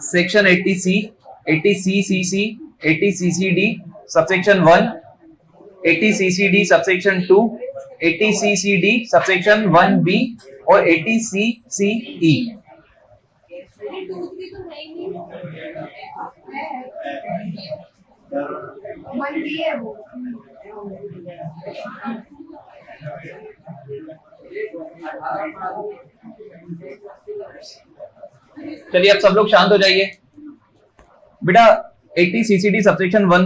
Section 80C, 80CCC, 80CCD subsection 1, 80CCD subsection 2, 80CCD subsection 1B और 80CCE। चलिए अब सब लोग शांत हो जाइए। बेटा 80CCD सबसेक्शन 1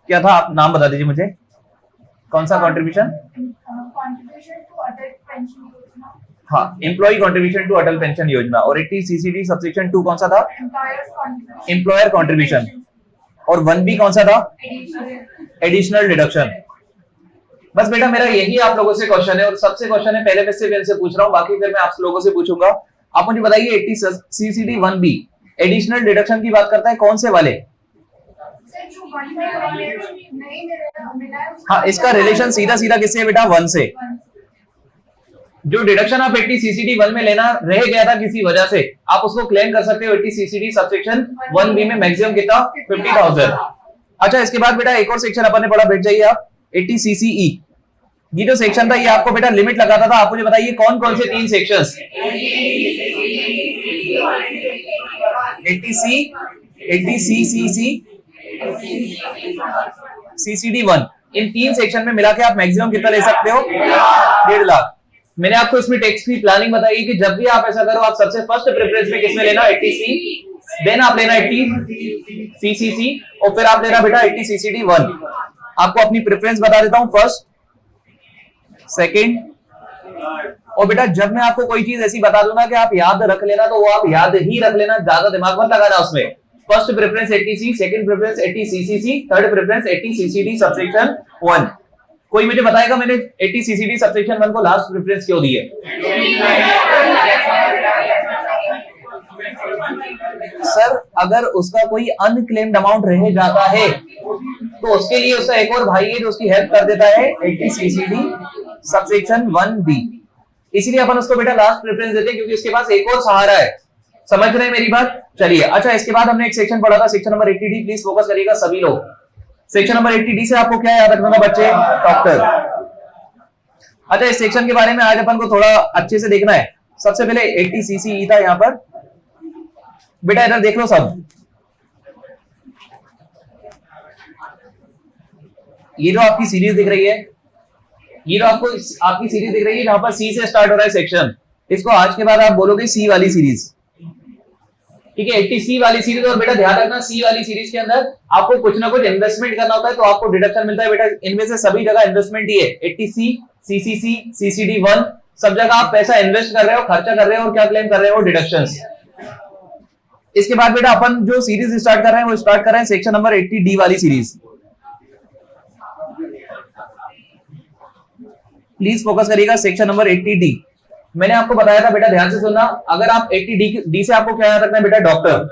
क्या था, आप नाम बता दीजिए मुझे, कौन सा contribution? Contribution to Atal pension Yojana. हाँ, employee contribution to Atal pension Yojana. और 80CCD सबसेक्शन 2 कौन सा था? Employer contribution. और 1B कौन सा था? Additional deduction. बस बेटा मेरा यही आप लोगों से क्वेश्चन है और सबसे क्वेश्चन है पहले में से पूछ रहा हूँ, बाकी फिर मैं आप लोगों से पूछूंगा। आप मुझे बताइए 80CCD 1B एडिशनल डिडक्शन की बात करता है कौन से वाले? हाँ, इसका रिलेशन सीधा सीधा किससे है बेटा? 1 से। जो डिडक्शन आप 80CCD 1 में लेना रह गया था किसी वजह से, आप उसको क्लेम कर सकते हो 80CCD सबसेक्शन 1B में मैक्सिमम कितना? 50,000। अच्छा, इसके बाद बेटा एक और सेक्शन अपन ने पढ़ा, बैठ जाइए आप, 80CCE। ये जो सेक्शन था ये आपको बेटा लिमिट लगाता था। आप मुझे बताइए कौन कौन से 3 सेक्शंस? 80C, 80CCC, CCD 1, इन 3 सेक्शन में मिला के आप मैक्सिमम कितना ले सकते हो? 1.5 लाख। मैंने आपको इसमें टैक्स की प्लानिंग बताई कि जब भी आप ऐसा करो, आप सबसे फर्स्ट प्रेफरेंस में किसमें लेना? 80C, देन आप लेना 80CCC और फिर आप लेना बेटा 80CCD 1। आपको अपनी प्रेफरेंस बता देता हूं, फर्स्ट, सेकंड। और बेटा जब मैं आपको कोई चीज ऐसी बता दूं ना कि आप याद रख लेना, तो वो आप याद ही रख लेना, ज्यादा दिमाग मत लगाना उसमें। First preference 80C, second preference 80CCC, third preference 80CCD subsection 1। कोई मुझे बताएगा मैंने 80CCD सबसेक्शन 1 को लास्ट प्रेफरेंस क्यों दी है? सर अगर उसका कोई अनक्लेम्ड अमाउंट रह जाता है तो उसके लिए उसका एक और भाई है जो उसकी हेल्प कर देता है, 80CCD सबसेक्शन 1B। इसीलिए अपन उसको बेटा लास्ट प्रेफरेंस देते हैं क्योंकि उसके पास एक और सहारा है। समझ रहे हैं मेरी बात? चलिए, अच्छा इसके बाद हमने एक सेक्शन पढ़ा था, section number 80D। Please focus करिएगा सभी लोग। सेक्शन नंबर 80D से आपको क्या याद रखना था बच्चे? डॉक्टर। अच्छा, इस सेक्शन के बारे में आज अपन को थोड़ा अच्छे से देखना है। सबसे पहले 80CCE था यहाँ पर। बेटा इधर देख लो सब, ये जो आपकी सीरीज दिख रही है, ये जो आपको आपकी सीरीज दिख रही है जहां पर सी से स्टार्ट हो रहा है सेक्शन, इसको आज के बाद आप बोलोगे सी वाली सीरीज। ठीक है, 80C वाली सीरीज। और बेटा ध्यान रखना, सी वाली सीरीज के अंदर आपको कुछ ना कुछ इन्वेस्टमेंट करना होता है तो आपको डिडक्शन मिलता है बेटा। इनमें से सभी जगह इन्वेस्टमेंट ही है। 80C, CCC, CCD 1, सब जगह आप पैसा इन्वेस्ट कर रहे हो, खर्चा कर रहे हो और क्या क्लेम कर रहे हो? डिडक्शंस। इसके बाद बेटा अपन जो सीरीज स्टार्ट कर रहे हैं वो स्टार्ट कर रहे हैं सेक्शन नंबर 80D वाली सीरीज। प्लीज फोकस करिएगा, सेक्शन नंबर 80D। मैंने आपको बताया था बेटा, ध्यान से सुनना, अगर आप 80D से आपको क्या याद रखना है बेटा? डॉक्टर।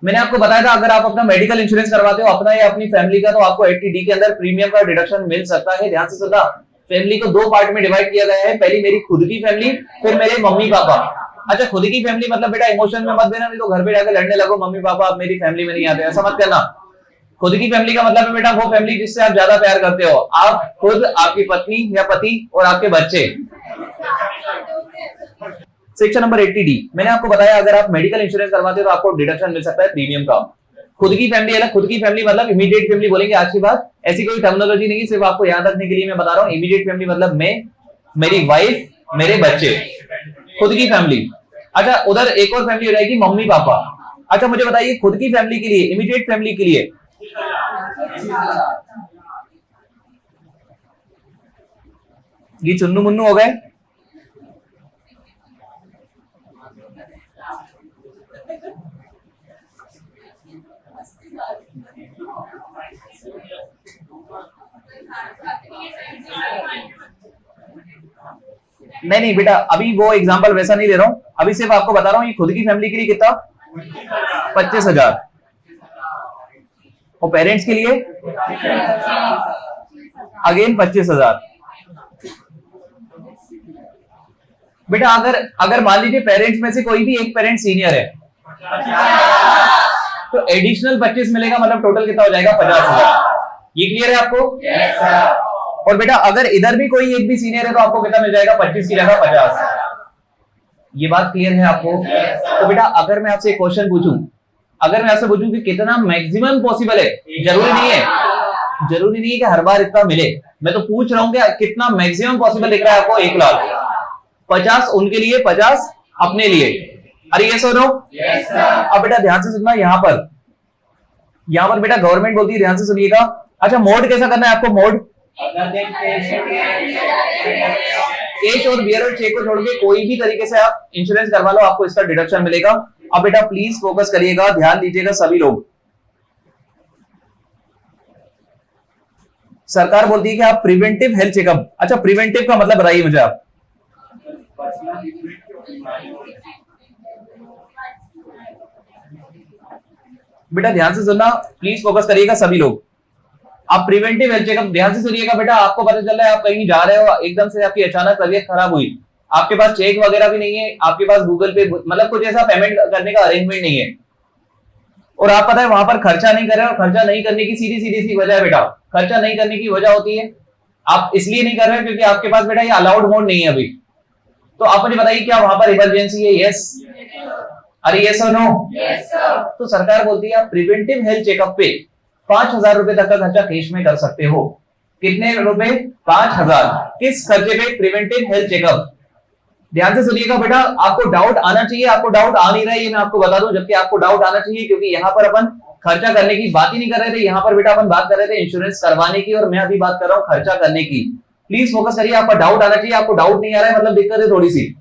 मैंने आपको बताया था अगर आप अपना मेडिकल इंश्योरेंस करवाते हो अपना या अपनी फैमिली का, तो आपको 80D के अंदर प्रीमियम का डिडक्शन मिल सकता है। ध्यान से सुनना, फैमिली को 2 पार्ट में डिवाइड किया गया है, पहली मेरी खुद की फैमिली, फिर मेरे मम्मी पापा। अच्छा, खुद की फैमिली मतलब बेटा इमोशन में मत देना, नहीं तो घर पे जाकर लड़ने लगो, मम्मी पापा आप मेरी फैमिली में नहीं आते, ऐसा मत करना। खुद की फैमिली का मतलब है बेटा वो फैमिली जिससे आप ज्यादा प्यार करते हो, आप खुद, आपकी पत्नी या पति और आपके बच्चे। सेक्शन नंबर 80D मैंने आपको बताया अगर आप मेडिकल इंश्योरेंस करवाते हो तो आपको डिडक्शन मिल सकता है प्रीमियम का। खुद की फैमिली अलग, खुद की फैमिली मतलब इमीडिएट फैमिली बोलेंगे आज की बात, ऐसी कोई टर्मिनोलॉजी नहीं है, सिर्फ आपको याद रखने के लिए मैं बता रहा हूँ। इमीडिएट फैमिली मतलब मैं, मेरी वाइफ, मेरे बच्चे, खुद की फैमिली। अच्छा, उधर एक और फैमिली हो जाएगी मम्मी पापा। अच्छा मुझे बताइए खुद की फैमिली के लिए, इमीडिएट फैमिली के लिए ये चुन्नू मुन्नू हो गए। नहीं बेटा, अभी वो एग्जांपल वैसा नहीं दे रहा हूं, अभी सिर्फ आपको बता रहा हूं ये खुद की फैमिली के लिए कितना? 25,000। और पेरेंट्स के लिए अगेन 25,000। बेटा अगर मान लीजिए पेरेंट्स में से कोई भी एक पेरेंट सीनियर है, तो एडिशनल 25 मिलेगा, मतलब टोटल कितना हो जाएगा 50,000। ये क्लियर है आपको? Yes sir. और बेटा अगर इधर भी कोई एक भी सीनियर है तो आपको कितना मिल जाएगा? 25 की जगह 50। ये बात क्लियर है आपको? तो बेटा अगर मैं आपसे एक क्वेश्चन पूछूं, अगर मैं आपसे पूछूं कि कितना मैक्सिमम पॉसिबल है, जरूरी नहीं है कि हर बार इतना मिले, मैं तो पूछ रहा हूं कि कितना मैक्सिमम पॉसिबल दिख रहा है आपको? 1 लाख। 50 उनके लिए, 50 अपने लिए। अरे ये सुनो। Yes sir. अब बेटा ध्यान से सुनना, यहां पर बेटा गवर्नमेंट बोलती है, ध्यान से सुनिएगा। अच्छा मोड कैसा करना है आपको? मोड कैश और बियर और चेक को छोड़ के कोई भी तरीके से आप इंश्योरेंस करवा लो, आपको इसका डिडक्शन मिलेगा। अब बेटा प्लीज फोकस करिएगा, ध्यान दीजिएगा सभी लोग। सरकार बोलती है कि आप प्रिवेंटिव हेल्थ चेकअप, अच्छा प्रिवेंटिव का मतलब बताइए मुझे आप। बेटा ध्यान से सुनना, प्लीज फोकस करिएगा सभी लोग। आप प्रिवेंटिव हेल्थ चेकअप ध्यान से सुनिएगा बेटा। आपको पता चल रहा है आप कहीं जा रहे हो, एकदम से आपकी अचानक तबीयत खराब हुई, आपके पास चेक वगैरह भी नहीं है, आपके पास गूगल पे मतलब कुछ ऐसा पेमेंट करने का अरेंजमेंट नहीं है, और आप पता है वहां पर खर्चा नहीं कर रहे हो। खर्चा नहीं करने की सीधी सी वजह है बेटा, खर्चा नहीं करने की वजह होती है आप इसलिए नहीं कर रहे हो क्योंकि आपके पास बेटा ये अलाउड मोड नहीं है अभी। तो आप मुझे बताइए क्या वहां पर इमरजेंसी है? यस। अरे यस और नो? Yes sir. तो सरकार बोलती है आप प्रिवेंटिव हेल्थ चेकअप पे 5,000 रुपए तक का खर्चा कैश में कर सकते हो। कितने रुपए? 5,000। किस खर्चे पे? Preventive health checkup. ध्यान से सुनिएगा बेटा, आपको डाउट आना चाहिए, आपको डाउट आ नहीं रहा है ये मैं आपको बता दूं, जबकि आपको डाउट आना चाहिए क्योंकि यहाँ पर अपन खर्चा करने की बात ही नहीं कर रहे थे। यहाँ पर बेटा अपन बात कर रहे थे इंश्योरेंस करवाने की, और मैं अभी बात कर रहा हूँ खर्चा करने की। प्लीज फोकस करिए, आपका डाउट आना चाहिए। आपको डाउट नहीं आ रहा है मतलब दिक्कत है थोड़ी सी।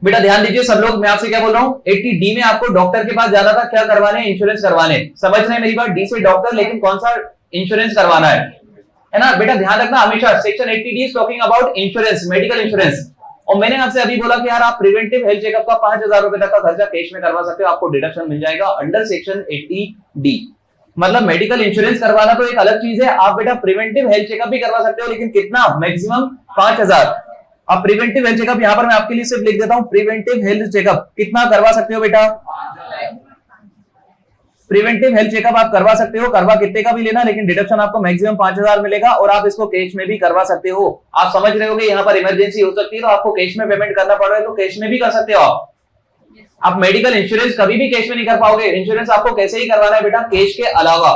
बेटा ध्यान दीजिए सब लोग, मैं आपसे क्या बोल रहा हूँ, 80D में आपको डॉक्टर के पास जाना था, क्या करवाने? इंश्योरेंस करवाने। समझ रहे हैं मेरी बात? डी से डॉक्टर, लेकिन कौन सा इंश्योरेंस करवाना है ना बेटा? ध्यान रखना हमेशा, section 80D is talking about insurance, medical insurance. और मैंने आपसे अभी बोला कि यार आप प्रिवेंटिव हेल्थ चेकअप का 5,000 रुपए तक का खर्चा कैश में करवा सकते हो, आपको डिडक्शन मिल जाएगा अंडर सेक्शन 80D। मतलब मेडिकल इंश्योरेंस करवाना तो एक अलग चीज है, आप बेटा प्रिवेंटिव हेल्थ चेकअप भी करवा सकते हो, लेकिन कितना? मैक्सिमम 5,000। अब प्रिवेंटिव हेल्थ चेकअप यहां पर मैं आपके लिए सिर्फ लिख देता हूं, प्रिवेंटिव हेल्थ चेकअप कितना करवा सकते हो बेटा? प्रिवेंटिव हेल्थ चेकअप आप करवा सकते हो, करवा कितने का भी लेना, लेकिन डिडक्शन आपको मैक्सिमम 5,000 मिलेगा, और आप इसको कैश में भी करवा सकते हो। आप समझ रहे होगे यहाँ पर इमरजेंसी हो सकती है तो आपको कैश में पेमेंट करना पड़ रहा है, तो कैश में भी कर सकते हो आप मेडिकल इंश्योरेंस कभी भी कैश में नहीं कर पाओगे। इंश्योरेंस आपको कैसे ही करवाना है बेटा? कैश के अलावा।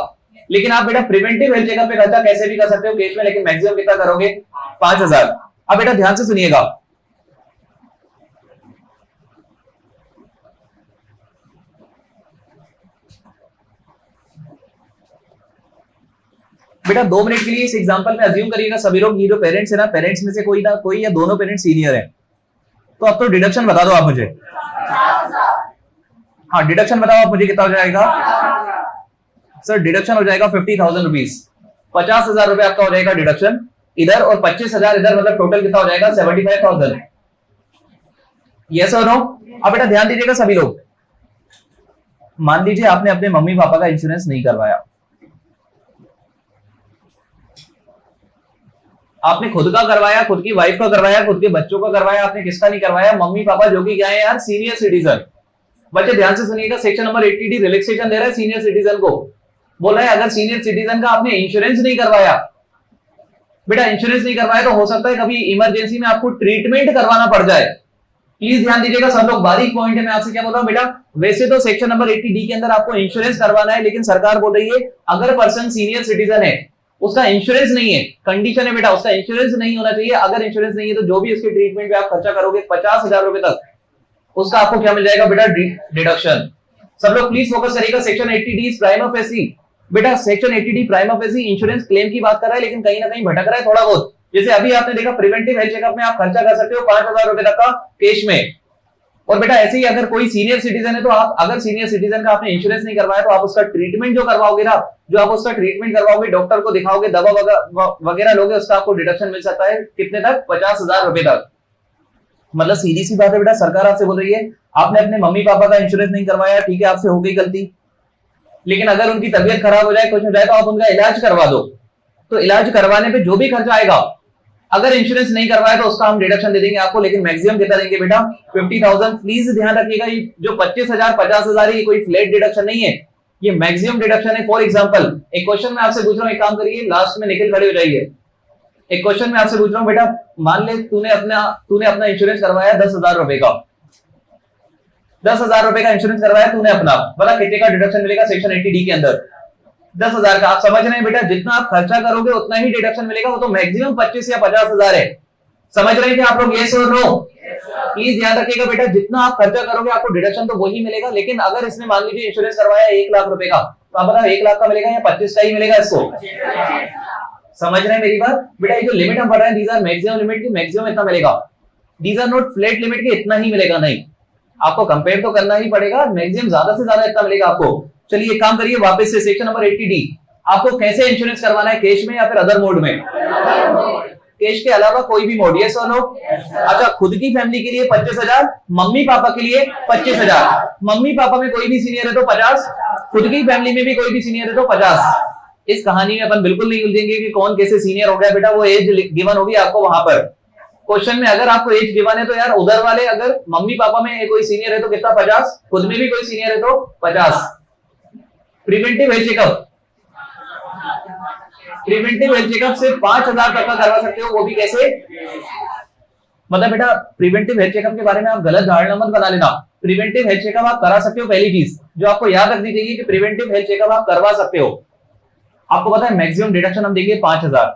लेकिन आप बेटा प्रिवेंटिव हेल्थ चेकअप पे खर्चा कैसे भी कर सकते हो कैश में, लेकिन मैक्सिमम कितना करोगे? 5,000। अब बेटा ध्यान से सुनिएगा, बेटा 2 मिनट के लिए इस एग्जांपल में अज्यूम करिएगा सभी लोग, ये जो पेरेंट्स है ना, पेरेंट्स में से कोई ना कोई या दोनों पेरेंट्स सीनियर है, तो अब तो डिडक्शन बता दो आप मुझे। हाँ डिडक्शन बताओ आप मुझे, कितना हो जाएगा? सर डिडक्शन हो जाएगा 50,000 रुपीज। 50,000 रुपए आपका हो जाएगा डिडक्शन इधर, और 25,000 इधर, मतलब टोटल कितना हो जाएगा? 75,000। यस और नो? अब बेटा ध्यान दीजिएगा सभी लोग, मान लीजिए आपने अपने मम्मी पापा का इंश्योरेंस नहीं करवाया, आपने खुद का करवाया, खुद की वाइफ का करवाया, खुद के बच्चों का करवाया, आपने किसका नहीं करवाया? मम्मी पापा जो कि क्या है यार? Senior citizen. बच्चे ध्यान से सुनिएगा, सेक्शन नंबर 80D रिलैक्सेशन दे रहा है सीनियर सिटीजन को। बोल रहा है अगर सीनियर सिटीजन का आपने इंश्योरेंस नहीं करवाया, बेटा इंश्योरेंस नहीं करवाया तो हो सकता है कभी इमरजेंसी में आपको ट्रीटमेंट करवाना पड़ जाए। प्लीज ध्यान दीजिएगा सब लोग, बारीक पॉइंट है, मैं आपसे क्या बोल रहा हूं बेटा, वैसे तो सेक्शन नंबर 80D के अंदर आपको इंश्योरेंस करवाना है, लेकिन सरकार बोल रही है अगर पर्सन सीनियर सिटीजन है, उसका इंश्योरेंस नहीं है, कंडीशन है बेटा उसका इंश्योरेंस नहीं होना चाहिए। अगर इंश्योरेंस नहीं है तो जो भी उसके ट्रीटमेंट पे आप खर्चा करोगे 50,000 रुपए तक, उसका आपको क्या मिल जाएगा बेटा? डिडक्शन। सब लोग प्लीज फोकस करिएगा, सेक्शन 80D प्राइमा फेसी। बेटा section 80D prima facie insurance claim की बात कर रहा है, लेकिन कहीं ना कहीं भटक रहा है थोड़ा बहुत। जैसे अभी आपने देखा प्रिवेंटिव हेल्थ चेकअप में आप खर्चा कर सकते हो 5,000 रुपए तक का कैश में, और बेटा ऐसे ही अगर कोई सीनियर सिटीजन है तो आप अगर सीनियर सिटीजन का आपने इंश्योरेंस नहीं करवाया तो आप उसका ट्रीटमेंट जो करवाओगे ना, जो आप उसका ट्रीटमेंट करवाओगे, डॉक्टर को दिखाओगे, दवा वगैरह लोगे, उसका आपको डिडक्शन मिल सकता है कितने तक? 50,000 रुपए तक। मतलब सीधी सी बात है बेटा, सरकार आपसे बोल रही है आपने अपने मम्मी पापा का इंश्योरेंस नहीं करवाया, ठीक है आपसे हो गई गलती, लेकिन अगर उनकी तबीयत खराब हो जाए, कुछ हो जाए तो आप उनका इलाज करवा दो। तो इलाज करवाने पे जो भी खर्चा आएगा अगर इंश्योरेंस नहीं करवाया तो उसका हम डिडक्शन दे देंगे आपको, लेकिन मैक्सिमम कितना देंगे बेटा 50,000। प्लीज ध्यान रखिएगा ये जो 25,000 50,000 ये कोई फ्लैट डिडक्शन नहीं है, ये मैक्सिमम डिडक्शन है। फॉर एग्जांपल एक क्वेश्चन मैं आपसे पूछ रहा हूँ, एक काम करिए लास्ट में निकल खड़े हो जाइए। एक क्वेश्चन मैं आपसे पूछ रहा हूँ बेटा, मान ले तूने अपना इंश्योरेंस करवाया 10,000 रुपए का, 10,000 रुपए का इंश्योरेंस करवाया तूने अपना, बता कितने का डिडक्शन मिलेगा सेक्शन 80D के अंदर? 10,000 का। आप समझ रहे हैं बेटा, जितना आप खर्चा करोगे उतना ही डिडक्शन मिलेगा, वो तो मैक्सिमम 25 या 50,000 है। समझ रहे हैं कि आप लोग यस और नो? प्लीज ध्यान रखिएगा बेटा, जितना आप खर्चा करोगे आपको डिडक्शन तो वही मिलेगा, लेकिन अगर इसने मान लीजिए इंश्योरेंस करवाया 1 लाख रुपए का, तो आप बताओ 1 लाख का मिलेगा या 25 का ही मिलेगा इसको? समझ रहे हैं मेरी बात बेटा? ये जो लिमिट हम पढ़ रहे हैं दीज आर मैक्सिमम लिमिट की, मैक्सिमम इतना मिलेगा, these are not flat limit के इतना ही मिलेगा, नहीं, आपको कंपेयर तो करना ही पड़ेगा, मैक्सिमम ज्यादा से ज्यादा इतना मिलेगा आपको। चलिए एक काम करिए वापस से सेक्शन नंबर 80D, आपको कैसे इंश्योरेंस करवाना है, कैश में या फिर अदर मोड में? कैश के अलावा कोई भी मोड, यस और नो? अच्छा, खुद की फैमिली के लिए 25,000, मम्मी पापा के लिए 25,000। मम्मी पापा में कोई भी सीनियर है तो 50, खुद की फैमिली में भी कोई भी सीनियर है तो 50। इस कहानी में अपन बिल्कुल नहीं उलझेंगे कि कौन कैसे सीनियर हो गया बेटा, वो एज गिवन होगी आपको वहां पर क्वेश्चन में। अगर आपको एज गिवन है तो यार उधर वाले अगर मम्मी पापा में कोई सीनियर है तो कितना 50, खुद में भी कोई सीनियर है तो 50। Preventive health checkup, preventive health checkup से 5,000 तक का करवा सकते हो, वो भी कैसे? मतलब बेटा प्रिवेंटिव हेल्थ चेकअप के बारे में आप गलत धारणा मत बना लेना। प्रिवेंटिव हेल्थ चेकअप आप करा सकते हो, पहली चीज जो आपको याद रखनी चाहिए कि प्रिवेंटिव हेल्थ चेकअप आप करवा सकते हो। आपको पता है मैक्सिमम डिडक्शन हम देंगे 5,000।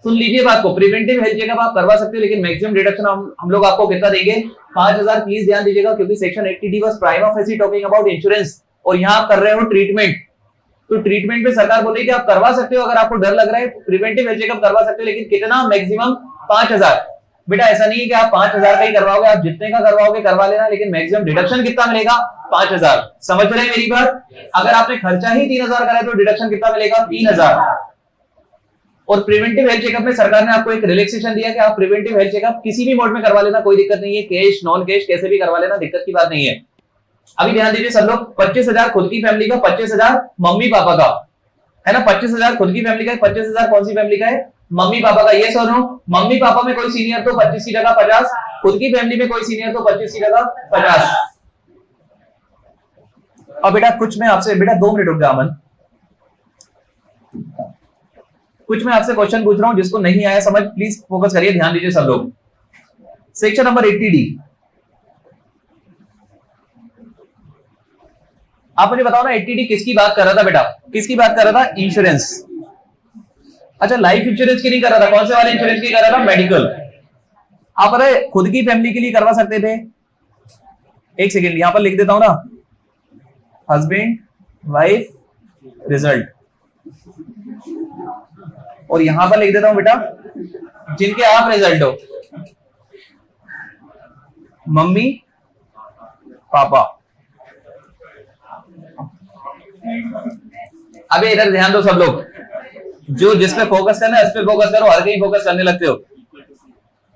सुन लीजिए बात को, प्रिवेंटिव हेल्थ चेकअप आप करवा सकते हो, लेकिन मैक्सिमम डिडक्शन हम लोग आपको कितना देंगे? 5,000। प्लीज ध्यान दीजिएगा, क्योंकि section 80D was prima facie talking about insurance, और यहाँ आप कर रहे हो ट्रीटमेंट, तो ट्रीटमेंट पे सरकार बोल रही है कि आप करवा सकते हो, अगर आपको डर लग रहा है प्रिवेंटिव हेल्थ चेकअप करवा सकते हो, लेकिन कितना? मैक्सिमम 5,000। बेटा ऐसा नहीं है कि आप 5,000 का ही करवाओगे, आप जितने का करवाओगे करवा लेना, लेकिन मैक्सिमम डिडक्शन कितना मिलेगा? 5,000। समझ रहे हैं मेरी बात? अगर आपने खर्चा ही 3,000 करा है तो डिडक्शन कितना मिलेगा? 3,000। और प्रिवेंटिव हेल्थ चेकअप में सरकार ने आपको एक रिलैक्सेशन दिया कि आप प्रिवेंटिव हेल्थ चेकअप किसी भी मोड में करवा लेना, कोई दिक्कत नहीं है, कैश नॉन कैश कैसे भी करवा लेना, दिक्कत की बात नहीं है। अभी ध्यान दीजिए सब लोग, 25,000 खुद की फैमिली का, 25,000 मम्मी पापा का है ना। 25,000 खुद की फैमिली का है, 25,000 कौन सी फैमिली का है? मम्मी पापा का। ये सुनो, मम्मी पापा में कोई सीनियर तो 25 की जगह 50, खुद की फैमिली में कोई सीनियर तो 25 की जगह 50। अब बेटा कुछ मैं आपसे, बेटा 2 मिनट रुक जा अमन, कुछ मैं आपसे क्वेश्चन पूछ रहा हूं, जिसको नहीं आया समझ प्लीज फोकस करिए, ध्यान दीजिए सब लोग। सेक्शन नंबर 80D, आप मुझे बताओ ना 80D किसकी बात कर रहा था बेटा? किसकी बात कर रहा था? इंश्योरेंस। अच्छा, लाइफ इंश्योरेंस की नहीं कर रहा था, कौन से वाले इंश्योरेंस की कर रहा था? मेडिकल। आप पता है खुद की फैमिली के लिए करवा सकते थे, एक सेकेंड यहां पर लिख देता हूं ना, हस्बैंड वाइफ रिजल्ट, और यहां पर लिख देता हूं बेटा जिनके आप रिजल्ट हो, मम्मी पापा। अबे इधर ध्यान दो सब लोग, जो जिस पे फोकस करना है उस पे फोकस करो, हर कहीं फोकस करने लगते हो।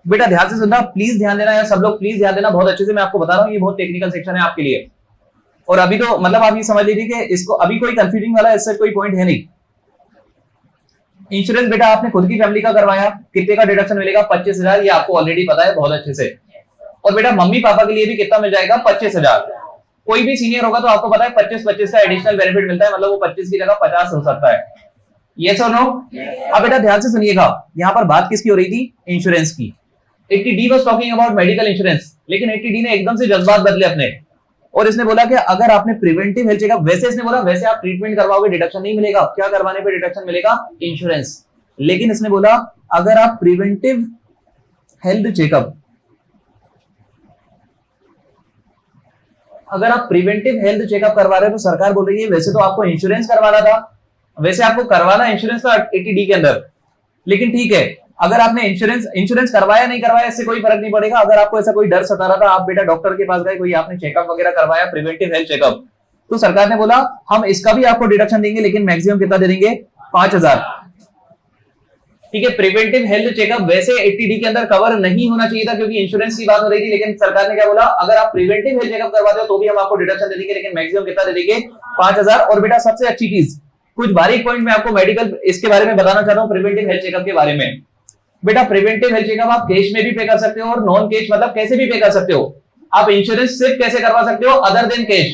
बेटा ध्यान से सुनना, प्लीज ध्यान देना यार सब लोग, प्लीज ध्यान देना बहुत अच्छे से, मैं आपको बता रहा हूँ ये बहुत टेक्निकल सेक्शन है आपके लिए। और अभी तो मतलब आप ये समझ लीजिए कि इसको अभी कोई कंफ्यूजिंग वाला इससे कोई पॉइंट है नहीं। इंश्योरेंस बेटा आपने खुद की फैमिली का करवाया, कितने का डिडक्शन मिलेगा? 25,000, ये आपको ऑलरेडी पता है बहुत अच्छे से। और बेटा मम्मी पापा के लिए भी कितना मिल जाएगा? 25,000। कोई भी सीनियर होगा तो आपको पता है 25-25 का एडिशनल बेनिफिट मिलता है, मतलब वो 25 की जगह 50 हो सकता है। यस और नो? अब बेटा ध्यान से सुनिएगा, यहाँ पर बात किसकी हो रही थी? इंश्योरेंस की। 80D was talking about medical insurance, लेकिन 80D ने एकदम से जज्बात बदले अपने, और इसने बोला कि अगर आपने प्रिवेंटिव हेल्थ चेकअप, वैसे इसने बोला वैसे आप ट्रीटमेंट करवाओगे डिडक्शन नहीं मिलेगा, क्या करवाने पे डिडक्शन मिलेगा? इंश्योरेंस। लेकिन इसने बोला अगर आप प्रिवेंटिव हेल्थ चेकअप, अगर आप प्रिवेंटिव हेल्थ चेकअप करवा रहे हो तो सरकार बोल रही है वैसे तो आपको इंश्योरेंस करवाना था, वैसे आपको करवाना इंश्योरेंस था 80D के अंदर, लेकिन ठीक है अगर आपने इंश्योरेंस करवाया नहीं करवाया इससे कोई फर्क नहीं पड़ेगा। अगर आपको ऐसा कोई डर सता रहा था, आप बेटा डॉक्टर के पास गए, कोई आपने चेकअप वगैरह करवाया प्रिवेंटिव हेल्थ चेकअप, तो सरकार ने बोला हम इसका भी आपको डिडक्शन देंगे, लेकिन मैक्सिमम कितना दे देंगे? 5,000। ठीक है, प्रिवेंटिव हेल्थ चेकअप वैसे 80D के अंदर कवर नहीं होना चाहिए था क्योंकि इंश्योरेंस की बात हो रही थी, लेकिन सरकार ने क्या बोला अगर आप प्रिवेंटिव हेल्थ चेकअप करवाते हो तो भी हम आपको डिडक्शन दे देंगे, लेकिन मैक्सिमम कितना दे देंगे? 5,000। और बेटा सबसे अच्छी चीज, कुछ बारीक पॉइंट मैं आपको मेडिकल इसके बारे में बताना चाहता हूं, प्रिवेंटिव हेल्थ चेकअप के बारे में। बेटा प्रिवेंटिव हेल्थ चेकअप आप कैश में भी पे कर सकते हो और नॉन कैश मतलब कैसे भी पे कर सकते हो। आप इंश्योरेंस सिर्फ कैसे करवा सकते हो अदर देन कैश,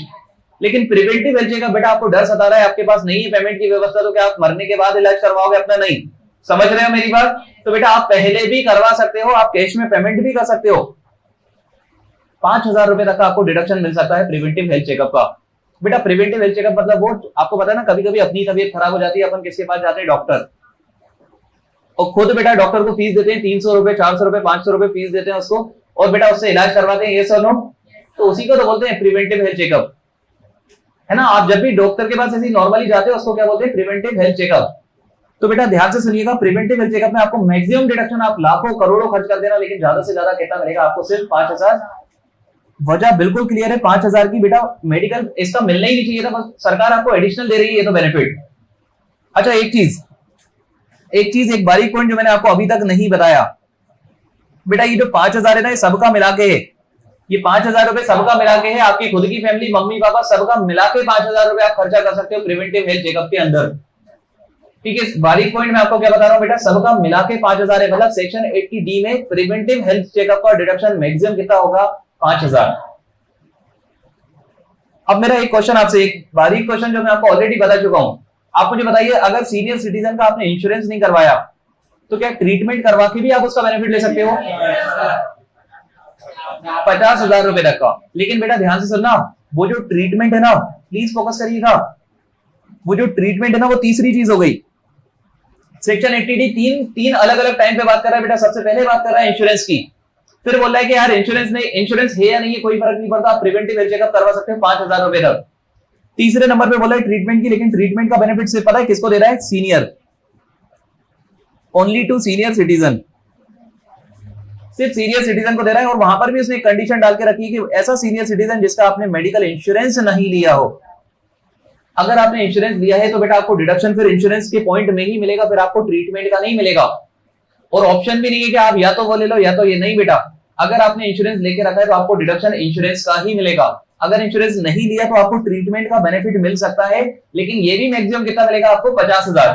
लेकिन प्रिवेंटिव हेल्थ चेकअप बेटा आपको डर सता रहा है, आपके पास नहीं है पेमेंट की व्यवस्था, तो क्या आप मरने के बाद इलाज करवाओगे अपना? नहीं। समझ रहे हो मेरी बात? तो बेटा आप पहले भी करवा सकते हो, आप कैश में पेमेंट भी कर सकते हो। 5,000 रुपए तक का आपको डिडक्शन मिल सकता है प्रिवेंटिव हेल्थ चेकअप का। बेटा प्रिवेंटिव हेल्थ चेकअप मतलब वो आपको पता है ना, कभी कभी अपनी तबीयत खराब हो जाती है, अपन किसके पास जाते हैं? डॉक्टर। और खुद बेटा डॉक्टर को फीस देते हैं 300 रुपए, 400 रुपए, 500 रुपए फीस देते हैं उसको, और बेटा उससे इलाज करवाते हैं, ये सब नो, तो उसी को तो बोलते हैं प्रिवेंटिव हेल्थ चेकअप, है ना। आप जब भी डॉक्टर के पास ऐसे नॉर्मली जाते हो उसको क्या बोलते हैं? Preventive health checkup. तो बेटा ध्यान से सुनिएगा, प्रिवेंटिव हेल्थ चेकअप में आपको मैक्सिमम डिडक्शन आप लाखों करोड़ों खर्च कर देना, लेकिन ज्यादा से ज्यादा कितना मिलेगा आपको? सिर्फ 5,000। वजह बिल्कुल क्लियर है, 5,000 की बेटा मेडिकल इसका मिलना ही नहीं चाहिए था, बस सरकार आपको एडिशनल दे रही है, ये तो बेनिफिट। अच्छा एक बारीक पॉइंट जो मैंने आपको अभी तक नहीं बताया, बेटा ये जो 5,000 है ना, ये सबका मिला के है, ये 5,000 रुपए सबका मिला के है, आपकी खुद की फैमिली, मम्मी पापा सबका मिला के 5,000 रुपए आप खर्चा कर सकते हो प्रिवेंटिव हेल्थ चेकअप के अंदर। ठीक है, बारीक पॉइंट मैं आपको क्या बता रहा हूं बेटा, सबका मिला के 5,000 है, मतलब सेक्शन 80D में प्रिवेंटिव हेल्थ चेकअप का डिडक्शन मैक्सिमम कितना होगा? 5,000। अब मेरा एक क्वेश्चन आपसे, एक बारीक क्वेश्चन जो मैं आपको ऑलरेडी बता चुका हूं, आप मुझे बताइए, अगर सीनियर सिटीजन का आपने इंश्योरेंस नहीं करवाया तो क्या ट्रीटमेंट करवा के भी आप उसका बेनिफिट ले सकते हो? 50,000 रुपए तक का। लेकिन बेटा ध्यान से सुनना, वो जो ट्रीटमेंट है ना, प्लीज फोकस करिएगा, वो जो ट्रीटमेंट है ना, वो तीसरी चीज हो गई। सेक्शन 80D तीन अलग अलग टाइम पे बात कर रहा है बेटा। सबसे पहले बात कर रहा है इंश्योरेंस की, फिर बोल रहा है कि यार इंश्योरेंस है या नहीं है कोई फर्क नहीं पड़ता, आप प्रिवेंटिव हेल्थ चेकअप करवा सकते हो 5,000 रुपए तक। तीसरे नंबर पे बोला है ट्रीटमेंट की, लेकिन ट्रीटमेंट का बेनिफिट सिर्फ पता है किसको दे रहा है? Senior, only to senior citizen, सिर्फ सीनियर सिटीजन को दे रहा है। और वहां पर भी उसने एक कंडीशन डाल के रखी है कि ऐसा सीनियर सिटीजन जिसका आपने मेडिकल इंश्योरेंस नहीं लिया हो। अगर आपने इंश्योरेंस लिया है तो बेटा आपको डिडक्शन फिर इंश्योरेंस के पॉइंट में ही मिलेगा, फिर आपको ट्रीटमेंट का नहीं मिलेगा। और ऑप्शन भी नहीं है कि आप या तो वो ले लो या तो ये, नहीं बेटा, अगर आपने इंश्योरेंस लेके रखा है तो आपको डिडक्शन इंश्योरेंस का ही मिलेगा। अगर इंश्योरेंस नहीं लिया तो आपको ट्रीटमेंट का बेनिफिट मिल सकता है, लेकिन ये भी मैक्सिमम कितना मिलेगा आपको? 50,000।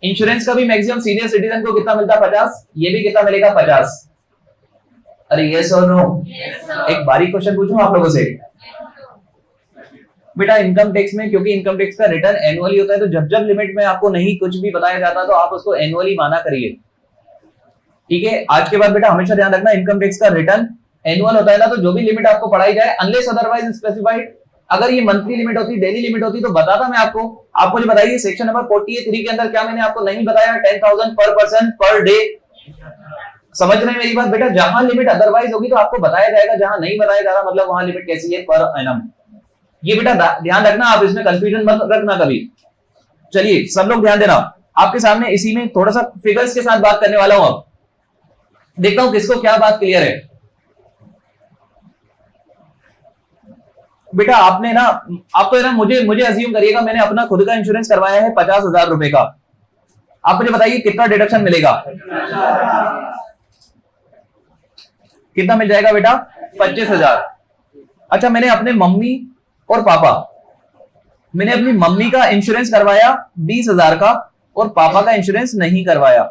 इंश्योरेंस का भी मैक्सिमम सीनियर सिटीजन को कितना मिलता है? 50। ये भी कितना मिलेगा? 50। अरे यस और नो? एक बारीक क्वेश्चन पूछूं आप लोगों से बेटा, इनकम टैक्स में, क्योंकि इनकम टैक्स का रिटर्न एनुअली होता है, तो जब लिमिट में आपको नहीं कुछ भी बताया जाता तो आप उसको एनुअली माना करिए। ठीक है, आज के बाद बेटा हमेशा ध्यान रखना, इनकम टैक्स का रिटर्न एनुअल होता है ना, तो जो भी लिमिट आपको पढ़ाई जाए, अनलेस अदरवाइज स्पेसिफाइड, अगर ये मंथली लिमिट होती, डेली लिमिट होती तो बताता मैं आपको। आप मुझे बताइए सेक्शन नंबर 48(3) के अंदर क्या मैंने आपको नहीं बताया? 10,000 पर पर्सन पर डे। समझ रहे हैं मेरी बात बेटा? जहां लिमिट अदरवाइज होगी तो आपको बताया जाएगा, जहां नहीं बताया जा रहा मतलब वहां लिमिट कैसी है? Per annum. ये बेटा ध्यान रखना, आप इसमें कंफ्यूजन मत रखना कभी। चलिए सब लोग ध्यान देना, आपके सामने इसी में थोड़ा सा फिगर्स के साथ बात करने वाला हूं। अब देखता हूं किसको क्या बात क्लियर है। बेटा आपने ना, आप तो ना मुझे अज्यूम करिएगा, मैंने अपना खुद का इंश्योरेंस करवाया है 50,000 रुपए का। आप मुझे बताइए कितना डिडक्शन मिलेगा? कितना मिल जाएगा बेटा? 25,000। अच्छा, मैंने अपने मम्मी और पापा, मैंने अपनी मम्मी का इंश्योरेंस करवाया 20,000 का और पापा का इंश्योरेंस नहीं करवाया।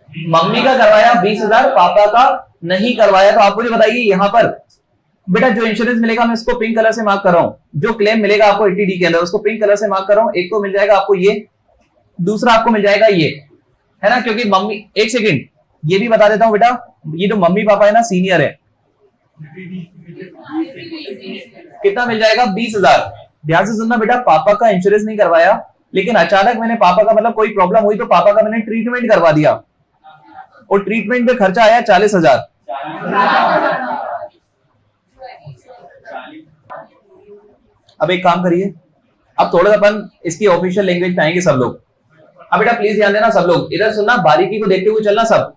मम्मी का करवाया 20,000, पापा का नहीं करवाया। तो आप मुझे बताइए यहां पर बेटा जो इंश्योरेंस मिलेगा, मैं इसको पिंक कलर से मार्क कर रहा हूं, जो क्लेम मिलेगा आपको 80D के अंदर उसको पिंक कलर से मार्क कर रहा हूं। एक तो मिल जाएगा आपको ये, दूसरा आपको मिल जाएगा ये, है ना, क्योंकि मम्मी, एक सेकंड ये भी बता देता हूं बेटा, ये जो मम्मी पापा है ना सीनियर है, कितना मिल जाएगा? 20,000। ध्यान से सुनना बेटा, पापा का इंश्योरेंस नहीं करवाया, लेकिन अचानक मैंने पापा का मतलब कोई प्रॉब्लम हुई तो पापा का मैंने ट्रीटमेंट करवा दिया और ट्रीटमेंट पे खर्चा आया 40,000। अब एक काम करिए, अब थोड़ा सा अपन इसकी ऑफिशियल लैंग्वेज में आएंगे सब लोग। अब बेटा प्लीज ध्यान देना, सब लोग इधर सुनना, बारीकी को देखते हुए चलना सब।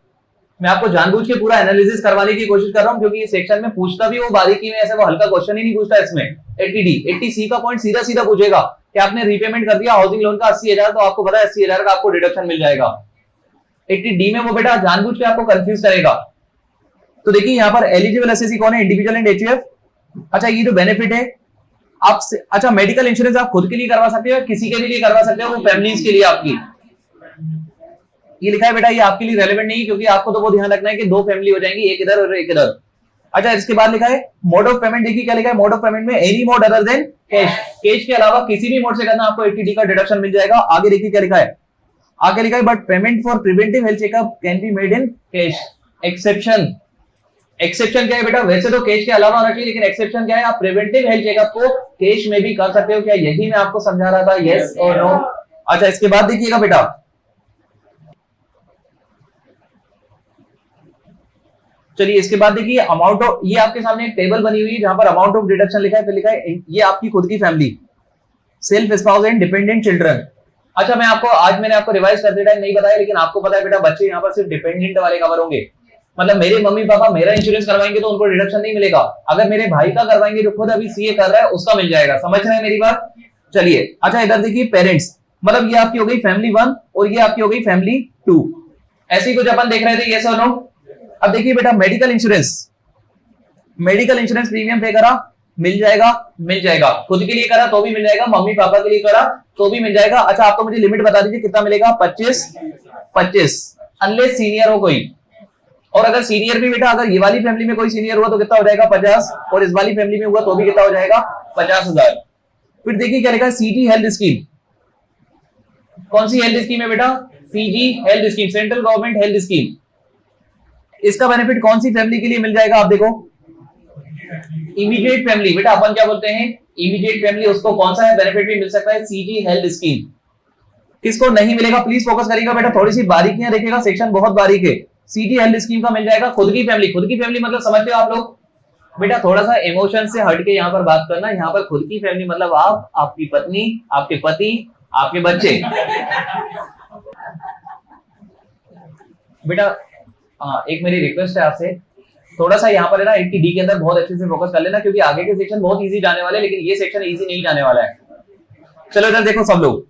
मैं आपको जानबूझ के पूरा एनालिसिस करवाने की कोशिश कर रहा हूं, क्योंकि ये सेक्शन में पूछता भी वो बारीकी में, ऐसे वो हल्का क्वेश्चन ही नहीं पूछता इसमें। 80C का पॉइंट सीधा सीधा पूछेगा कि आपने रीपेमेंट कर दिया हाउसिंग लोन का 80,000, तो आपको पता है 80,000 का आपको डिडक्शन मिल जाएगा। 80D में वो बेटा जानबूझ के आपको कंफ्यूज करेगा। तो देखिए यहाँ पर एलिजिबल एसएससी कौन है? Individual and HUF. अच्छा, ये जो बेनिफिट है आप, अच्छा मेडिकल इंश्योरेंस आप खुद के लिए करवा सकते हो, किसी के भी लिए करवा सकते हो, वो फैमिलीज के लिए आपकी। ये लिखा है बेटा, ये आपके लिए रेलेवेंट नहीं, क्योंकि आपको तो वो ध्यान रखना है कि दो फैमिली हो जाएंगी, एक इधर और एक इधर। अच्छा, इसके बाद लिखा है मोड ऑफ पेमेंट। देखिए क्या लिखा है, मोड ऑफ पेमेंट में any mode other than cash, cash के अलावा किसी भी मोड से करना आपको 80D का डिडक्शन मिल जाएगा। आगे देखिए क्या लिखा है, आगे लिखा है but payment for preventive health checkup can be made in cash. Exception, exception क्या है बेटा, वैसे तो कैश के अलावा होना चाहिए, लेकिन एक्सेप्शन क्या है, आप प्रिवेंटिव हेल्थ चेकअप को कैश में भी कर सकते हो। क्या यही मैं आपको समझा रहा था, यस और नो? अच्छा, इसके बाद देखिएगा बेटा, चलिए इसके बाद देखिए अमाउंट ऑफ, ये आपके सामने एक टेबल बनी हुई है जहां पर अमाउंट ऑफ डिडक्शन लिखा है, फिर लिखा है ये आपकी खुद की family, self spouse and dependent children. अच्छा, मैं आपको आज मैंने आपको रिवाइज करते टाइम नहीं बताया, लेकिन आपको पता है बेटा बच्चे यहाँ पर सिर्फ डिपेंडेंट वाले कवर होंगे। मतलब मेरे मम्मी पापा मेरा इंश्योरेंस करवाएंगे तो उनको डिडक्शन नहीं मिलेगा, अगर मेरे भाई का करवाएंगे जो खुद अभी सीए कर रहा है उसका मिल जाएगा। समझ रहे हैं मेरी बात? चलिए अच्छा, इधर देखिए पेरेंट्स, मतलब ये आपकी हो गई फैमिली 1 और ये आपकी हो गई फैमिली 2। ऐसी कुछ अपन देख रहे थे, यस और नो? अब देखिए बेटा medical insurance, medical insurance premium पे करा मिल जाएगा, मिल जाएगा। खुद के लिए करा तो भी मिल जाएगा, मम्मी पापा के लिए करा तो भी मिल जाएगा। अच्छा, आपको मुझे लिमिट बता दीजिए कितना मिलेगा? 25 अनलेस सीनियर हो कोई। और अगर सीनियर भी बेटा, अगर ये वाली फैमिली में कोई सीनियर हुआ तो कितना हो जाएगा? 50, और इस वाली फैमिली में हुआ तो भी कितना हो जाएगा? 50,000। फिर देखिए क्या लिखा है, सीजी हेल्थ स्कीम। कौन सी हेल्थ स्कीम है बेटा? CG health scheme, central government health scheme. इसका बेनिफिट कौन सी फैमिली के लिए मिल जाएगा? आप देखो, इमीडिएट फैमिली बेटा, अपन क्या बोलते हैं? इमीडिएट फैमिली, उसको कौन सा है बेनिफिट भी मिल सकता है? CG health scheme. किसको नहीं मिलेगा? प्लीज फोकस करिएगा बेटा, थोड़ी सी बारीकियां देखिएगा, सेक्शन बहुत बारीक है। सीजी हेल्थ स्कीम का मिल जाएगा खुद की फैमिली। खुद की फैमिली मतलब समझते हो आप लोग बेटा? थोड़ा सा इमोशन से हटके यहाँ पर बात करना। यहाँ पर खुद की फैमिली मतलब आप, आपकी पत्नी, आपके पति, आपके बच्चे। बेटा एक मेरी रिक्वेस्ट है आपसे, थोड़ा सा यहाँ पर है ना 80D के अंदर बहुत अच्छे से फोकस कर लेना, क्योंकि आगे के सेक्शन बहुत इजी जाने वाले हैं, लेकिन ये सेक्शन इजी नहीं जाने वाला है। चलो इधर देखो सब लोग,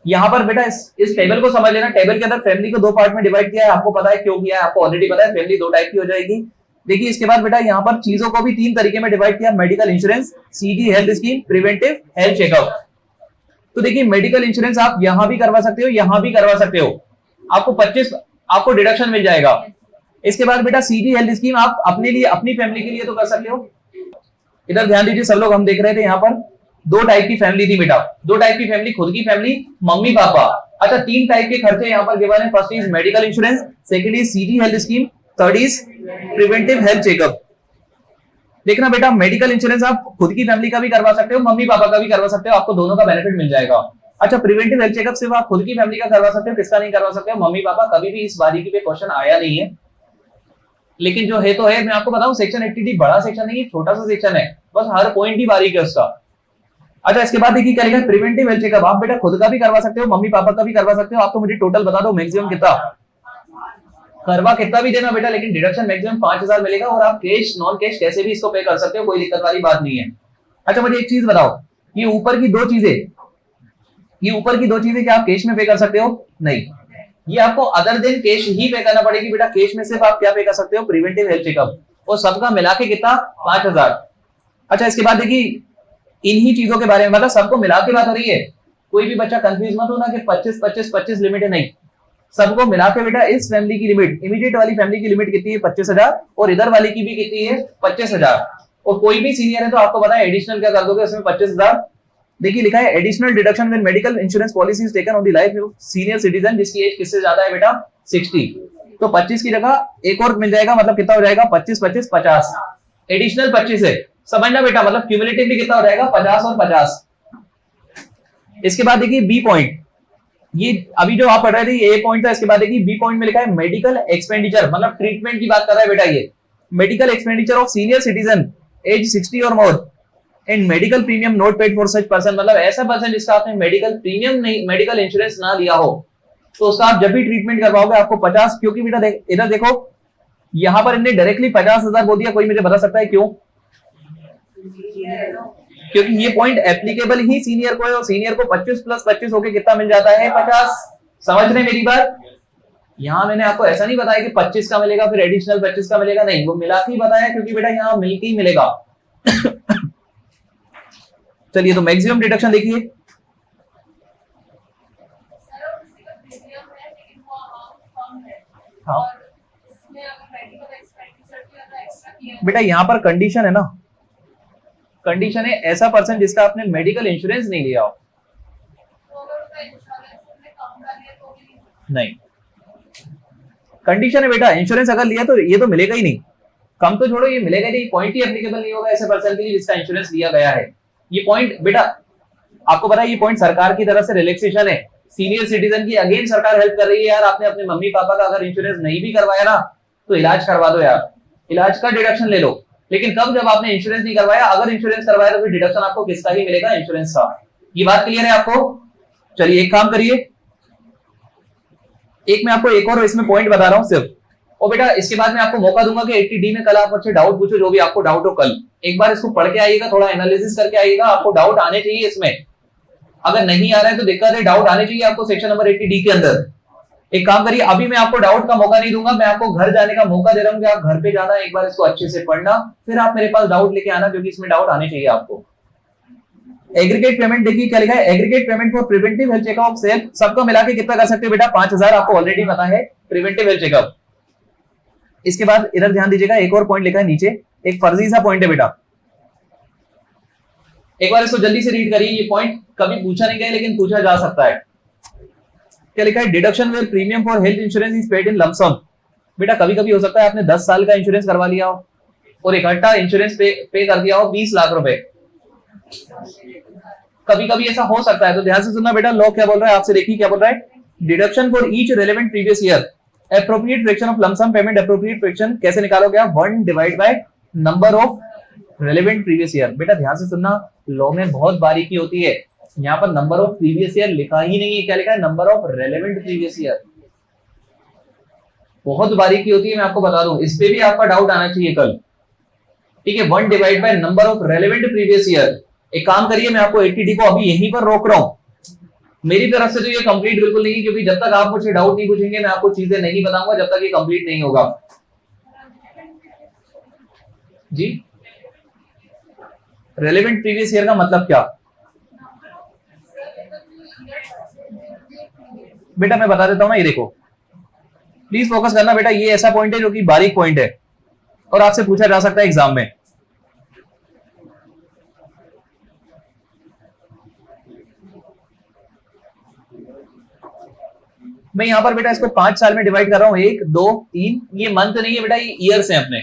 यहाँ पर बेटा इस टेबल को समझ लेना। टेबल के अंदर फैमिली को 2 पार्ट में डिवाइड किया है, आपको पता है क्यों किया है, आपको ऑलरेडी पता है। फैमिली 2 टाइप की हो जाएगी। देखिए इसके बाद बेटा यहाँ पर चीजों को भी 3 तरीके में डिवाइड किया, medical insurance, CG health scheme, preventive health checkup. तो देखिए मेडिकल इंश्योरेंस आप यहां भी करवा सकते हो, यहां भी करवा सकते हो, आपको 25 आपको डिडक्शन मिल जाएगा। इसके बाद बेटा सीजी हेल्थ स्कीम आप अपने लिए, अपनी फैमिली के लिए तो कर सकते हो। इधर ध्यान दीजिए सब लोग, हम देख रहे थे यहाँ पर 2 टाइप की फैमिली थी बेटा, 2 टाइप की फैमिली, खुद की फैमिली, मम्मी पापा। अच्छा 3 टाइप के खर्चे यहाँ पर गिवन है। First is medical insurance, second is CG health scheme, third is preventive health checkup. देखना बेटा मेडिकल इंश्योरेंस आप खुद की फैमिली का भी करवा सकते हो, मम्मी पापा का भी करवा सकते हो, आपको दोनों का बेनिफिट मिल जाएगा। अच्छा प्रिवेंटिव हेल्थ चेकअप सिर्फ आप खुद की फैमिली का करवा सकते हो, किसका नहीं करवा सकते हो? Mummy papa. कभी भी इस बारीकी पे क्वेश्चन आया नहीं है, लेकिन जो है तो है। मैं आपको बताऊं सेक्शन 80D बड़ा सेक्शन नहीं है, छोटा सा सेक्शन है, बस हर पॉइंट ही बारीक है उसका। अच्छा इसके बाद देखिए क्या लिखा है, प्रिवेंटिव हेल्थ चेकअप आप बेटा खुद का भी करवा सकते हो, मम्मी पापा का भी करवा सकते हो। आप तो मुझे टोटल बता दो मैक्सिमम कितना करवा, कितना भी देना बेटा, लेकिन डिडक्शन मैक्सिमम 5,000 मिलेगा। और आप कैश नॉन कैश कैसे भी इसको पे कर सकते हो, कोई दिक्कत वाली बात नहीं है। अच्छा मुझे एक चीज बताओ, ये ऊपर की 2 चीजें, ये ऊपर की 2 चीजें क्या आप कैश में पे कर सकते हो? नहीं, ये आपको अदर देन कैश ही पे करना पड़ेगी बेटा। कैश में सिर्फ आप क्या पे कर सकते हो? प्रिवेंटिव हेल्थ चेकअप, और सबका मिला के कितना? 5,000। अच्छा इसके बाद देखिए इन्हीं चीजों के बारे में, मतलब सबको मिला के बात हो रही है, कोई भी बच्चा कंफ्यूज मत होना कि 25 लिमिट है, नहीं, सबको मिला के बेटा इस फैमिली की लिमिट, इमीडिएट वाली फैमिली की लिमिट कितनी है? 25,000, और इधर वाली की भी कितनी है? 25,000। और कोई भी सीनियर है तो आपको पता है एडिशनल क्या कर दोगे उसमें? 25,000। देखिए लिखा है additional deduction when medical insurance policy is taken on the life of senior citizen जिसकी एज किससे ज्यादा है बेटा? 60। तो 25 की जगह एक और मिल जाएगा, मतलब कितना हो जाएगा? 25 25 50, एडिशनल 25 है, समझना बेटा, मतलब क्यूमुलेटिवली कितना हो जाएगा? 50 और 50। इसके बाद देखिए बी पॉइंट, ये अभी जो आप पढ़ रहे थे ये ए पॉइंट था, इसके बाद देखिए बी पॉइंट में लिखा है मेडिकल एक्सपेंडिचर, मतलब ट्रीटमेंट की बात कर रहा है बेटा ये। Medical expenditure of senior citizen age 60 और more and medical premium not paid for such person, मतलब ऐसा पर्सन जिसका आपने मेडिकल प्रीमियम नहीं, मेडिकल इंश्योरेंस ना लिया हो, तो उसका आप जब भी ट्रीटमेंट करवाओगे आपको 50, क्योंकि बेटा इधर देखो यहां पर इन्हें डायरेक्टली 50,000 बोल दिया। कोई मुझे बता सकता है क्यों? क्योंकि ये पॉइंट एप्लीकेबल ही सीनियर को है, और सीनियर को 25 + 25 होके कितना मिल जाता है? 50। समझ रहे मेरी बात? यहां मैंने आपको ऐसा नहीं बताया कि 25 का मिलेगा फिर एडिशनल 25 का मिलेगा, नहीं, वो मिला के ही बताया, क्योंकि बेटा यहाँ मिलके ही मिलेगा। चलिए तो मैक्सिमम डिडक्शन देखिए, बेटा यहाँ पर कंडीशन है ना, कंडीशन है ऐसा पर्सन जिसका आपने मेडिकल इंश्योरेंस नहीं लिया हो। नहीं, कंडीशन है बेटा, इंश्योरेंस अगर लिया तो ये तो मिलेगा ही नहीं, कम तो छोड़ो ये मिलेगा ही नहीं, पॉइंट ही एप्लीकेबल नहीं होगा ऐसे पर्सन के लिए जिसका इंश्योरेंस लिया गया है। ये पॉइंट बेटा आपको पता है, ये पॉइंट सरकार की तरफ से रिलैक्सेशन है सीनियर सिटीजन की। अगेन सरकार हेल्प कर रही है यार, आपने अपने मम्मी पापा का अगर इंश्योरेंस नहीं भी करवाया ना तो इलाज करवा दो यार, इलाज का डिडक्शन ले लो। लेकिन कब, जब आपने इंश्योरेंस नहीं करवाया, अगर इंश्योरेंस करवाया तो फिर डिडक्शन आपको किसका ही मिलेगा, इंश्योरेंस का। ये बात क्लियर है आपको? चलिए एक काम करिए, एक मैं आपको एक और इसमें पॉइंट बता रहा हूं सिर्फ, और बेटा इसके बाद मैं आपको मौका दूंगा कि 80D में कल आप मुझसे डाउट पूछो, जो भी आपको डाउट हो कल एक बार इसको पढ़ के आइएगा, थोड़ा एनालिसिस करके आइएगा, आपको डाउट आने चाहिए इसमें। अगर नहीं आ रहा है तो दिक्कत है, डाउट आने चाहिए आपको सेक्शन नंबर 80D के अंदर। एक काम करिए, अभी मैं आपको डाउट का मौका नहीं दूंगा, मैं आपको घर जाने का मौका दे रहा हूं कि आप घर पे जाना, एक बार इसको अच्छे से पढ़ना, फिर आप मेरे पास डाउट लेके आना, क्योंकि इसमें डाउट आने चाहिए आपको। एग्रीगेट पेमेंट देखिए क्या लिखा है, aggregate payment for preventive health checkup self, सबका मिला के कितना कर सकते हैं बेटा, 5000 आपको ऑलरेडी पता है प्रिवेंटिव हेल्थ चेकअप। इसके बाद इधर ध्यान दीजिएगा, एक और पॉइंट लिखा है नीचे, एक फर्जी सा पॉइंट है बेटा, एक बार इसको जल्दी से रीड करिए। ये पॉइंट कभी पूछा नहीं गया लेकिन पूछा जा सकता है। क्या लिखा है, deduction where premium for health insurance is paid in lump sum. बेटा कभी कभी हो सकता है आपने 10 साल का इंश्योरेंस करवा लिया हो और इकट्ठा इंश्योरेंस पे कर दिया हो 20 लाख रुपए, कभी कभी ऐसा हो सकता है। तो ध्यान से सुनना बेटा, लॉ क्या बोल रहा है आपसे, देखिए क्या बोल रहा है, deduction for each relevant previous year, appropriate fraction of lump sum payment, appropriate fraction कैसे निकालोगे आप, 1 divide by number of relevant previous year. बेटा ध्यान से सुनना, लॉ में बहुत बारीकी होती है, यहाँ पर नंबर ऑफ प्रीवियस ईयर लिखा ही नहीं है, क्या लिखा है, number of relevant previous year. बहुत बारीकी होती है, मैं आपको बता दूं, इस पे भी आपका डाउट आना चाहिए कल, ठीक है। 1 divide by number of relevant previous year. एक काम करिए, मैं आपको 80D को अभी यहीं पर रोक रहा हूं, मेरी तरफ से तो ये कंप्लीट बिल्कुल नहीं है, क्योंकि जब तक आप मुझे डाउट नहीं पूछेंगे मैं आपको चीजें नहीं बताऊंगा जब तक ये कंप्लीट नहीं होगा। जी, रेलेवेंट प्रीवियस ईयर का मतलब क्या बेटा, मैं बता देता हूं ना, ये देखो प्लीज फोकस करना बेटा, ये ऐसा पॉइंट है जो कि बारीक पॉइंट है और आपसे पूछा जा सकता है एग्जाम में। मैं यहां पर बेटा इसको 5 साल में डिवाइड कर रहा हूं, 1 2 3, ये मंथ नहीं है बेटा, ये ईयर्स हैं अपने।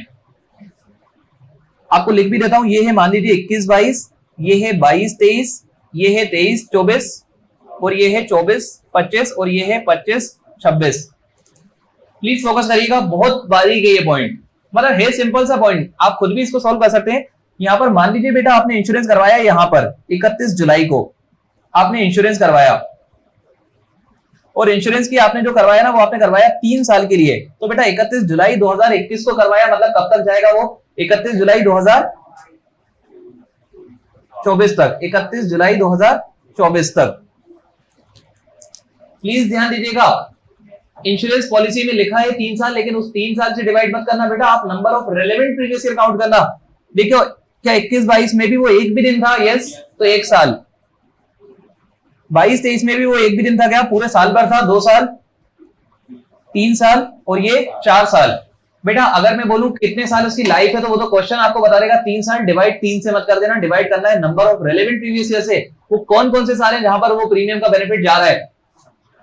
आपको लिख भी देता हूं, ये है मान लीजिए 21 22, ये है 22 23, ये है 23 24, और ये है 24 25, और ये है 25 26। प्लीज फोकस करिएगा, बहुत बारीक है ये पॉइंट, मतलब है सिंपल सा पॉइंट, आप खुद भी इसको सॉल्व कर सकते हैं। यहां पर मान लीजिए बेटा आपने इंश्योरेंस करवाया, यहां पर 31 जुलाई को आपने इंश्योरेंस करवाया, और इंश्योरेंस की आपने जो करवाया ना वो आपने करवाया 3 साल के लिए। तो बेटा 31 जुलाई 2021 को करवाया, मतलब कब तक जाएगा वो, 31 जुलाई 2024 तक, 31 जुलाई 2024 तक। प्लीज ध्यान दीजिएगा, इंश्योरेंस पॉलिसी में लिखा है 3 साल, लेकिन उस 3 साल से डिवाइड मत करना बेटा, आप number of relevant previous year count करना। देखो क्या 21 22 में भी वो एक भी दिन था, यस, तो 1 साल, 22 23 में भी वो एक भी दिन था, क्या पूरे साल भर था, 2 साल, 3 साल, और ये 4 साल। बेटा अगर मैं बोलूं कितने साल उसकी लाइफ है तो वो तो क्वेश्चन आपको बता देगा, 3 साल डिवाइड 3 से मत कर देना, डिवाइड करना है number of relevant previous year से, वो कौन कौन से साल हैं जहां पर वो प्रीमियम का बेनिफिट जा रहा है।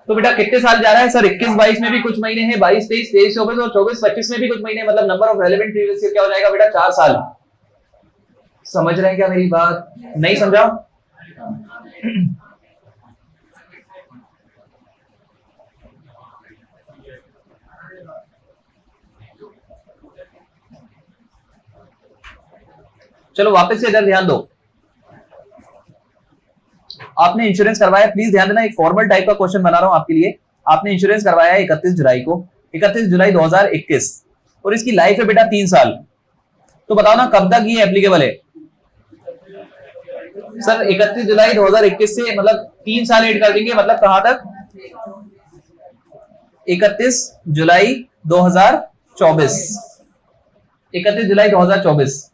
तो बेटा कितने साल जा रहा है सर, 21 22 में भी कुछ महीने हैं, 22 23 23 24 और 24 25 में भी कुछ महीने, मतलब number of relevant previous year क्या हो जाएगा बेटा, 4 साल। समझ रहे हैं क्या मेरी बात, नहीं समझा? चलो वापस से इधर ध्यान दो, आपने इंश्योरेंस करवाया, प्लीज ध्यान देना, एक फॉर्मल टाइप का क्वेश्चन बना रहा हूं आपके लिए। आपने इंश्योरेंस करवाया 31 जुलाई को, 31 जुलाई 2021, और इसकी लाइफ है बेटा 3 साल। तो बताओ ना कब तक ये एप्लीकेबल है सर, 31 जुलाई 2021 से मतलब 3 साल ऐड कर देंगे, मतलब कहां तक, 31 जुलाई 2024, 31 जुलाई 2024,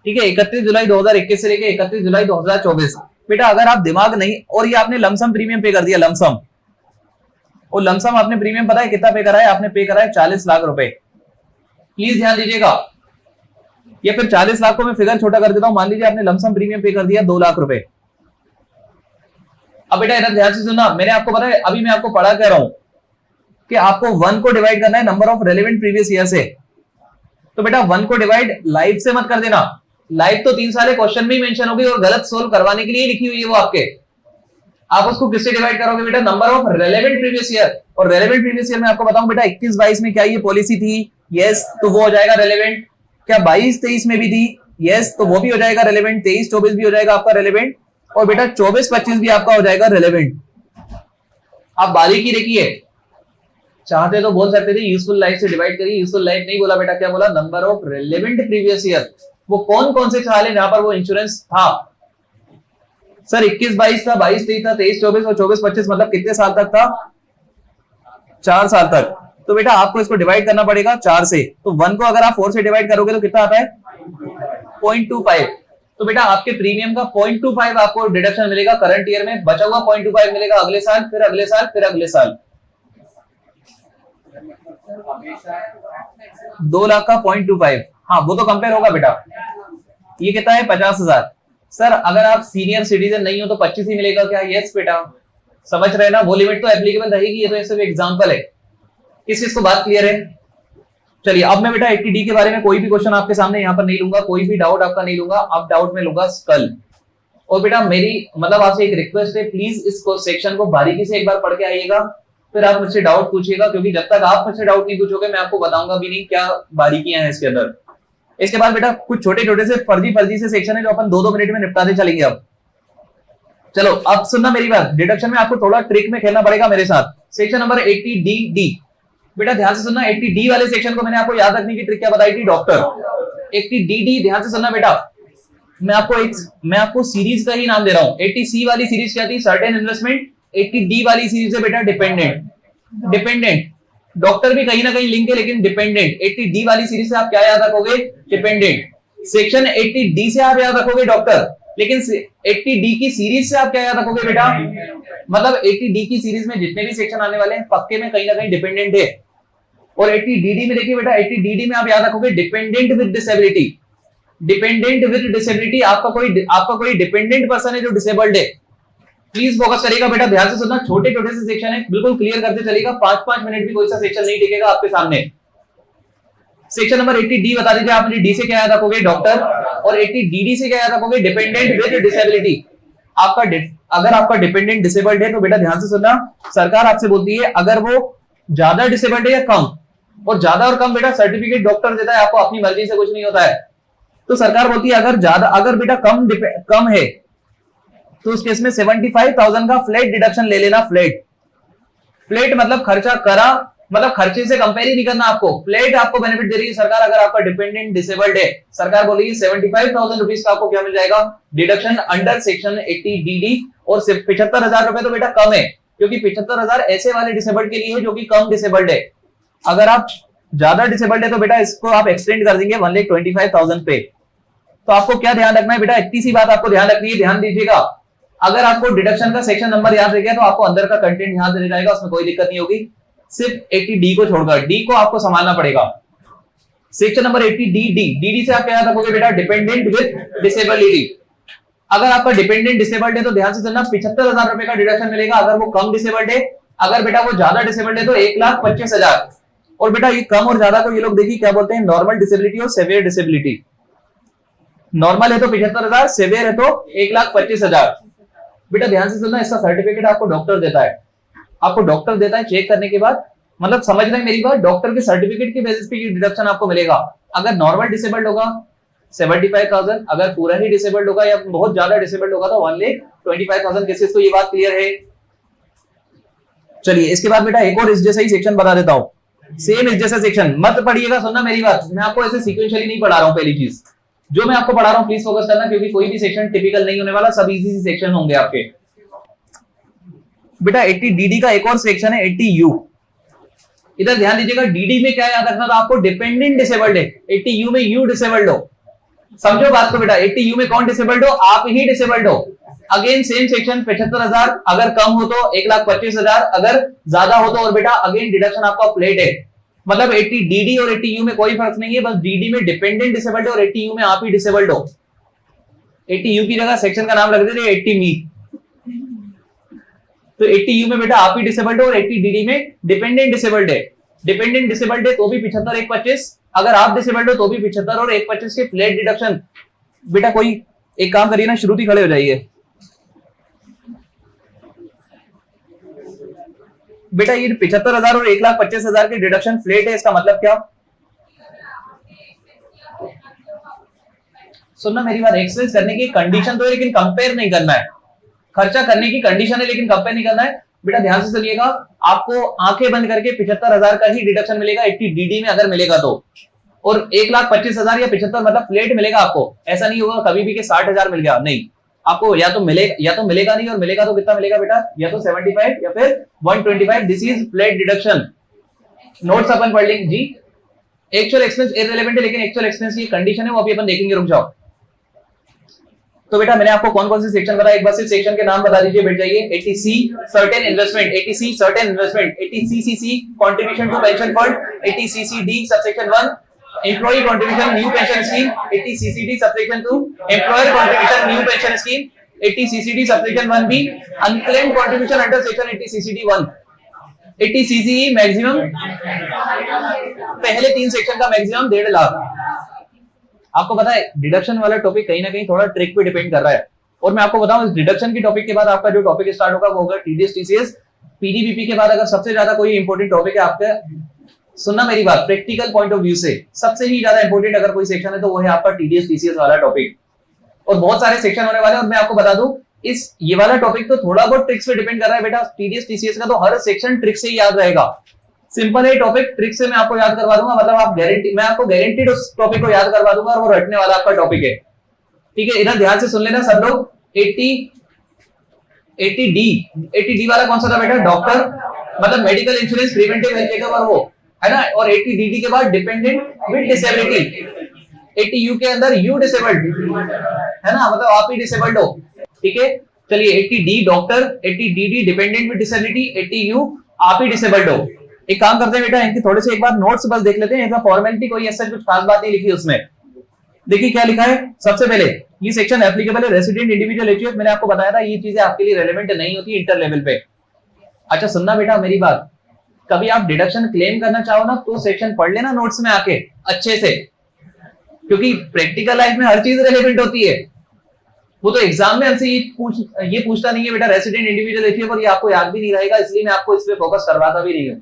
ठीक है, 31 जुलाई 2021 से लेके 31 जुलाई 2024। बेटा अगर आप दिमाग नहीं, और ये आपने लमसम प्रीमियम पे कर दिया, लमसम, और लमसम आपने प्रीमियम पता है कितना पे करा है? आपने पे करा है 40 लाख रुपए। प्लीज ध्यान दीजिएगा, या फिर 40 लाख को मैं फिगर छोटा कर देता हूं, मान लीजिए आपने लमसम प्रीमियम पे कर दिया 2 लाख रुपए। अब बेटा इधर ध्यान से सुनना, मैंने आपको पता है अभी मैं आपको पढ़ा कह रहा हूं कि आपको 1 को डिवाइड करना है number of relevant previous year से। तो बेटा 1 को डिवाइड लाइफ से मत कर देना, लाइफ तो 3 साल है क्वेश्चन में ही मेंशन होगी और गलत सोल्व करवाने के लिए लिखी हुई है वो आपके। आप उसको किससे डिवाइड करोगे बेटा? Number of relevant previous year. और रेलेवेंट प्रीवियस ईयर में आपको बताऊं बेटा 21-22 में क्या ये पॉलिसी थी? यस, तो वो हो जाएगा रेलेवेंट। क्या 22-23 में भी थी? यस, तो वो भी हो जाएगा रेलेवेंट। 23-24 भी हो जाएगा आपका रेलेवेंट, और बेटा 24-25 भी आपका हो जाएगा रेलेवेंट। आप बारीकी देखिए, चाहते तो बोल सकते थे यूजफुल लाइफ से डिवाइड करिए, यूजफुल लाइफ नहीं बोला बेटा, क्या बोला? Number of relevant previous year. वो कौन कौन से साल है जहां पर वो इंश्योरेंस था? सर 21-22 था, 22-23 था, 23-24 और 24-25, मतलब कितने साल तक था? 4 साल तक। तो बेटा आपको इसको डिवाइड करना पड़ेगा 4 से। तो 1 को अगर आप 4 से डिवाइड करोगे तो कितना आता है? 0.25। तो बेटा आपके प्रीमियम का 0.25 आपको डिडक्शन मिलेगा करंट ईयर में, बचा हुआ 0.25 मिलेगा अगले साल, फिर अगले साल, फिर अगले साल। 2 लाख का 0.25, हाँ वो तो कंपेयर होगा बेटा। ये कितना है? 50,000। सर अगर आप सीनियर सिटीजन नहीं हो तो 25 ही मिलेगा क्या? यस बेटा, समझ रहे हैं ना, वो लिमिट तो एप्लीकेबल रहेगी, ये तो सिर्फ एग्जांपल है। किस चीज को बात क्लियर है? चलिए अब मैं बेटा 80D के बारे में कोई भी क्वेश्चन आपके सामने यहाँ पर नहीं लूंगा, कोई भी डाउट आपका नहीं लूंगा, अब डाउट में लूंगा स्कल। और बेटा मेरी मतलब आपसे एक रिक्वेस्ट है, प्लीज इस सेक्शन को बारीकी से एक बार पढ़ के आइएगा, फिर आप मुझसे डाउट पूछिएगा, क्योंकि जब तक आप मुझसे डाउट नहीं पूछोगे मैं आपको बताऊंगा भी नहीं क्या बारीकियां हैं इसके अंदर। इसके बाद बेटा कुछ छोटे छोटे से फर्जी से सेक्शन है जो अपन 2-2 मिनट में निपटाते चलेंगे। अब चलो अब सुनना मेरी बात, डिडक्शन में आपको थोड़ा ट्रिक में खेलना पड़ेगा मेरे साथ। सेक्शन नंबर 80D बेटा ध्यान से सुनना, 80D वाले सेक्शन को मैंने आपको याद रखने की ट्रिक क्या बताई थी? डॉक्टर। 80D ध्यान से सुनना बेटा, मैं आपको सीरीज का ही नाम दे रहा हूं। 80C वाली सीरीज क्या थी? Certain investment. 80D वाली सीरीज है बेटा डिपेंडेंट। डॉक्टर भी कहीं ना कहीं लिंक है लेकिन डिपेंडेंट। 80D वाली सीरीज से आप क्या याद रखोगे? डिपेंडेंट। सेक्शन 80D से आप याद रखोगे डॉक्टर, लेकिन 80D की सीरीज से आप क्या याद रखोगे बेटा? मतलब 80D की सीरीज में जितने भी सेक्शन आने वाले हैं पक्के में कहीं ना कहीं डिपेंडेंट है। और 80DD में देखिए बेटा, 80DD में आप याद रखोगे dependent with disability. Dependent with disability, आपका कोई डिपेंडेंट पर्सन है जो डिसेबल्ड है। प्लीज फोकस करिएगा बेटा, ध्यान से सुनना, छोटे छोटे से सेक्शन है, बिल्कुल क्लियर करते चलेगा, 5-5 मिनट भी कोई सा सेक्शन नहीं टिकेगा आपके सामने। सेक्शन नंबर 80D बता दीजिए आप मुझे, डी से क्या याद रखोगे? डॉक्टर। और 80DD से क्या याद रखोगे? Dependent with disability. अगर आपका डिपेंडेंट डिसेबल्ड है तो बेटा ध्यान से सुनना, सरकार आपसे बोलती है अगर वो ज्यादा डिसेबल्ड है या कम, और ज्यादा और कम बेटा सर्टिफिकेट डॉक्टर देता है, आपको अपनी मर्जी से कुछ नहीं होता है। तो सरकार बोलती है अगर बेटा कम है तो उस केस में 75,000 का फ्लैट डिडक्शन ले लेना। फ्लैट मतलब खर्चा करा, मतलब खर्चे से कंपेयर ही नहीं करना आपको, फ्लैट आपको बेनिफिट दे रही है सरकार। अगर आपका डिपेंडेंट डिसेबल्ड है, सरकार बोलेगी 75,000 रुपीज का आपको क्या मिल जाएगा? Deduction under section 80DD। और 75,000 रुपए तो बेटा कम है, क्योंकि 75,000 ऐसे वाले डिसेबल्ड के लिए है जो कि कम डिसेबल्ड है। अगर आप ज्यादा डिसेबल्ड है तो बेटा इसको आप एक्सटेंड कर देंगे 1,25,000 पे। तो आपको क्या ध्यान रखना है बेटा? इतनी सी बात आपको ध्यान रखनी है, ध्यान दीजिएगा। अगर आपको डिडक्शन का सेक्शन नंबर याद रह गया तो आपको अंदर का कंटेंट याद रह जाएगा, उसमें कोई दिक्कत नहीं होगी। सिर्फ 80D को छोड़कर डी को आपको संभालना पड़ेगा। सेक्शन नंबर 80DD से आप क्या याद रखोगे बेटा? Dependent with disability. अगर आपका डिपेंडेंट डिसेबल्ड है तो ध्यान से सुनना, 75,000 रुपए का डिडक्शन मिलेगा अगर वो कम डिसेबल्ड है। अगर बेटा वो ज्यादा डिसेबल्ड है तो 1,25,000। और बेटा ये कम और ज्यादा को ये लोग देखिए क्या बोलते हैं? नॉर्मल डिसेबिलिटी और सेवियर डिसेबिलिटी। नॉर्मल है तो 75,000, सेवियर है तो 1,25,000। बेटा ध्यान से सुनना, इसका सर्टिफिकेट आपको डॉक्टर देता है, चेक करने के बाद, मतलब समझ रहे हैं मेरी बात? डॉक्टर के सर्टिफिकेट के बेसिस पे ये डिडक्शन आपको मिलेगा। अगर नॉर्मल डिसेबल्ड होगा 75,000, अगर पूरा ही डिसेबल्ड होगा या बहुत ज्यादा डिसेबल्ड होगा तो 1,25,000 केसेस। तो ये बात क्लियर है? चलिए इसके बाद बेटा एक और इस जैसा ही सेक्शन बता देता हूं, सेम इस जैसा सेक्शन। मत पढ़िएगा, सुनना मेरी बात, मैं आपको ऐसे सीक्वेंशियली नहीं पढ़ा रहा हूं। पहली चीज जो मैं आपको पढ़ा रहा हूं प्लीज फोकस करना, क्योंकि कोई भी सेक्शन टिपिकल नहीं होने वाला, सब इजी सेक्शन होंगे आपके। बेटा 80DD का एक और सेक्शन है 80U। इधर ध्यान दीजिएगा, DD में क्या याद रखना था आपको? डिपेंडेंट डिसेबल्ड है, 80U में यू डिसेबल्ड हो। समझो बात को बेटा, 80U में कौन डिसेबल्ड हो? आप ही डिसेबल्ड हो। अगेन सेम सेक्शन 75,000, अगर कम हो तो 1,25,000, अगर ज्यादा हो तो, और बेटा अगेन डिडक्शन आपका फ्लैट है, मतलब 80 डीडी और 80U में कोई फर्क नहीं है, बस डीडी में डिपेंडेंट डिसेबल्ड है और 80U में आप ही डिसेबल्ड हो। 80U की जगह सेक्शन का नाम रख देते 80मी, तो 80U में बेटा आप ही डिसेबल्ड हो और 80 डीडी में डिपेंडेंट डिसेबल्ड है। डिपेंडेंट डिसेबल्ड है तो भी 75 125, अगर आप डिसेबल्ड हो तो भी 75 और 125 के फ्लैट डिडक्शन। बेटा कोई एक काम करिए ना, शुरू ही खड़े हो जाइए बेटा। ये 75,000 और 1,25,000 के डिडक्शन फ्लैट है, इसका मतलब क्या? सुनना मेरी बात, एक्सपेंस करने की कंडीशन तो है लेकिन कंपेयर नहीं करना है। खर्चा करने की कंडीशन है लेकिन कंपेयर नहीं करना है। बेटा ध्यान से सुनिएगा, आपको आंखें बंद करके 75,000 का ही डिडक्शन मिलेगा 80 डीडी में अगर मिलेगा तो, और 1,25,000 या 75 मतलब फ्लैट मिलेगा आपको। ऐसा नहीं होगा कभी भी कि 60,000 मिल गया, नहीं, आपको या तो मिलेगा नहीं, और मिलेगा तो कितना मिलेगा बेटा? या तो 75 या फिर 125। This is flat deduction. Notes अपन पढ़ लेंगे जी। एक्चुअल एक्सपेंस इररिलेवेंट है लेकिन एक्चुअल एक्सपेंस की कंडीशन है वो अभी अपन देखेंगे, रुक जाओ। तो बेटा मैंने आपको कौन कौन से सेक्शन बताया, एक बार सिर्फ सेक्शन के नाम बता दीजिए, बैठ जाइए। 80C certain investment, 80C certain investment, 80CCC contribution to pension fund, 80CCD subsection 1 employee contribution new pension scheme, 80CCD subsection 2 employer contribution new pension scheme, 80CCD subsection 1B unclaimed contribution under section 80CCD 1, 80CCE maximum पहले 3 section का maximum 1.5 lakh. आपको पता है deduction वाला topic कहीं ना कहीं थोड़ा ट्रिक पे डिपेंड कर रहा है, और मैं आपको बताऊं इस डिडक्शन की टॉपिक के बाद आपका जो टॉपिक स्टार्ट होगा वो होगा टीडीएस टीसीएस। पीडीबीपी के बाद अगर सबसे ज्यादा कोई इंपॉर्टेंट टॉपिक है आपका, सुनना मेरी बात, प्रैक्टिकल पॉइंट ऑफ व्यू से सबसे ही ज्यादा इंपॉर्टेंट अगर कोई सेक्शन है तो वो है आपका टीडीएस टीसीएस वाला टॉपिक, और बहुत सारे सेक्शन होने वाले हैं। और मैं आपको बता दूं ये वाला टॉपिक तो थोड़ा बहुत ट्रिक्स पे डिपेंड कर रहा है बेटा। टीडीएस टीसीएस का तो हर सेक्शन ट्रिक से ही याद रहेगा। सिंपल है टॉपिक, ट्रिक से मैं आपको याद करवा दूंगा, मतलब आप गारंटी, मैं आपको गारंटीड उस टॉपिक को याद करवा दूंगा, और वो रटने वाला आपका टॉपिक है। ठीक है, इधर ध्यान से सुन लेना सब लोग। 80D वाला कौन सा था बेटा? डॉक्टर, मतलब medical insurance, preventive health checkup, और वो है ना। और 80DD के बाद डिपेंडेंट विद डिसेबिलिटी, 80U के अंदर यू डिसेबल्ड है ना, मतलब आप ही डिसेबल्ड हो। ठीक है, चलिए 80D doctor, 80DD dependent with disability, 80U आप ही डिसेबल्ड हो। एक काम करते हैं बेटा, इनके थोड़े से एक बार नोट्स बस देख लेते हैं। इसका फॉर्मेलिटी कोई ऐसा कुछ खास बात नहीं लिखी उसमें। देखिए क्या लिखा है। सबसे पहले ये सेक्शन एप्लीकेबल है रेसिडेंट इंडिविजुअल एचयूएफ, मैंने आपको बताया था ये चीजें आपके लिए रेलेवेंट नहीं होती इंटर लेवल पे। अच्छा सुनना बेटा मेरी बात, कभी आप डिडक्शन क्लेम करना चाहो ना तो सेक्शन पढ़ लेना नोट्स में आके अच्छे से, क्योंकि प्रैक्टिकल लाइफ में हर चीज रेलेवेंट होती है। वो तो एग्जाम में हमसे ये पूछता नहीं है बेटा रेसिडेंट इंडिविजुअल एचयूएफ, और ये आपको याद भी नहीं रहेगा, इसलिए मैं आपको इस पे फोकस करवाता भी नहीं हूं।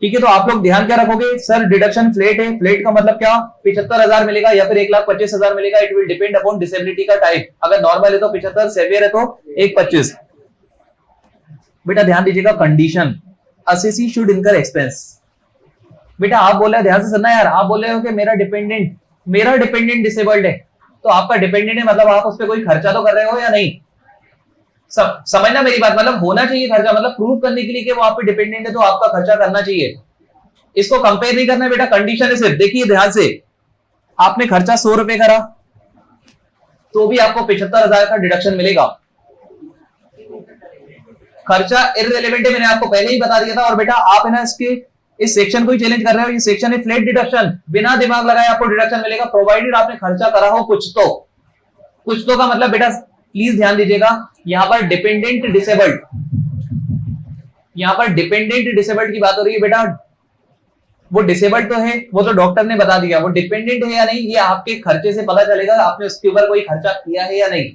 ठीक है, तो आप लोग ध्यान क्या रखोगे, सर डिडक्शन फ्लैट है, फ्लैट का मतलब क्या? 75,000 मिलेगा या फिर 1,25,000 मिलेगा, it will depend upon disability का टाइप। अगर नॉर्मल है तो 75, सेवियर है तो 125। बेटा ध्यान दीजिएगा, कंडीशन असेसी शुड इनकर एक्सपेंस। बेटा आप बोल रहे हैं, ध्यान से सुनना यार, आप बोल रहे हो कि मेरा डिपेंडेंट डिसेबल्ड है, तो आपका डिपेंडेंट है मतलब आप उस पर कोई खर्चा तो कर रहे हो या नहीं? समझना मेरी बात, मतलब होना चाहिए खर्चा, मतलब प्रूव करने के लिए कि वो आप पे डिपेंडेंट है तो आपका खर्चा करना चाहिए। इसको कंपेयर नहीं करना बेटा, कंडीशन है सिर्फ। देखिए ध्यान से, आपने खर्चा 100 रुपए करा तो भी आपको 75,000 का डिडक्शन मिलेगा। खर्चा इररिलेवेंट है, मैंने आपको पहले ही बता दिया था। और बेटा आप है ना इस सेक्शन को ही चैलेंज कर रहे हो, ये सेक्शन है फ्लैट डिडक्शन, बिना दिमाग लगाए आपको डिडक्शन मिलेगा, प्रोवाइडेड आपने खर्चा करा हो कुछ तो का मतलब बेटा प्लीज ध्यान दीजिएगा, यहां पर डिपेंडेंट डिसेबल्ड की बात हो रही है बेटा। वो डिसेबल्ड तो है, वो तो डॉक्टर ने बता दिया, वो डिपेंडेंट है या नहीं ये आपके खर्चे से पता चलेगा, आपने उसके ऊपर कोई खर्चा किया है या नहीं।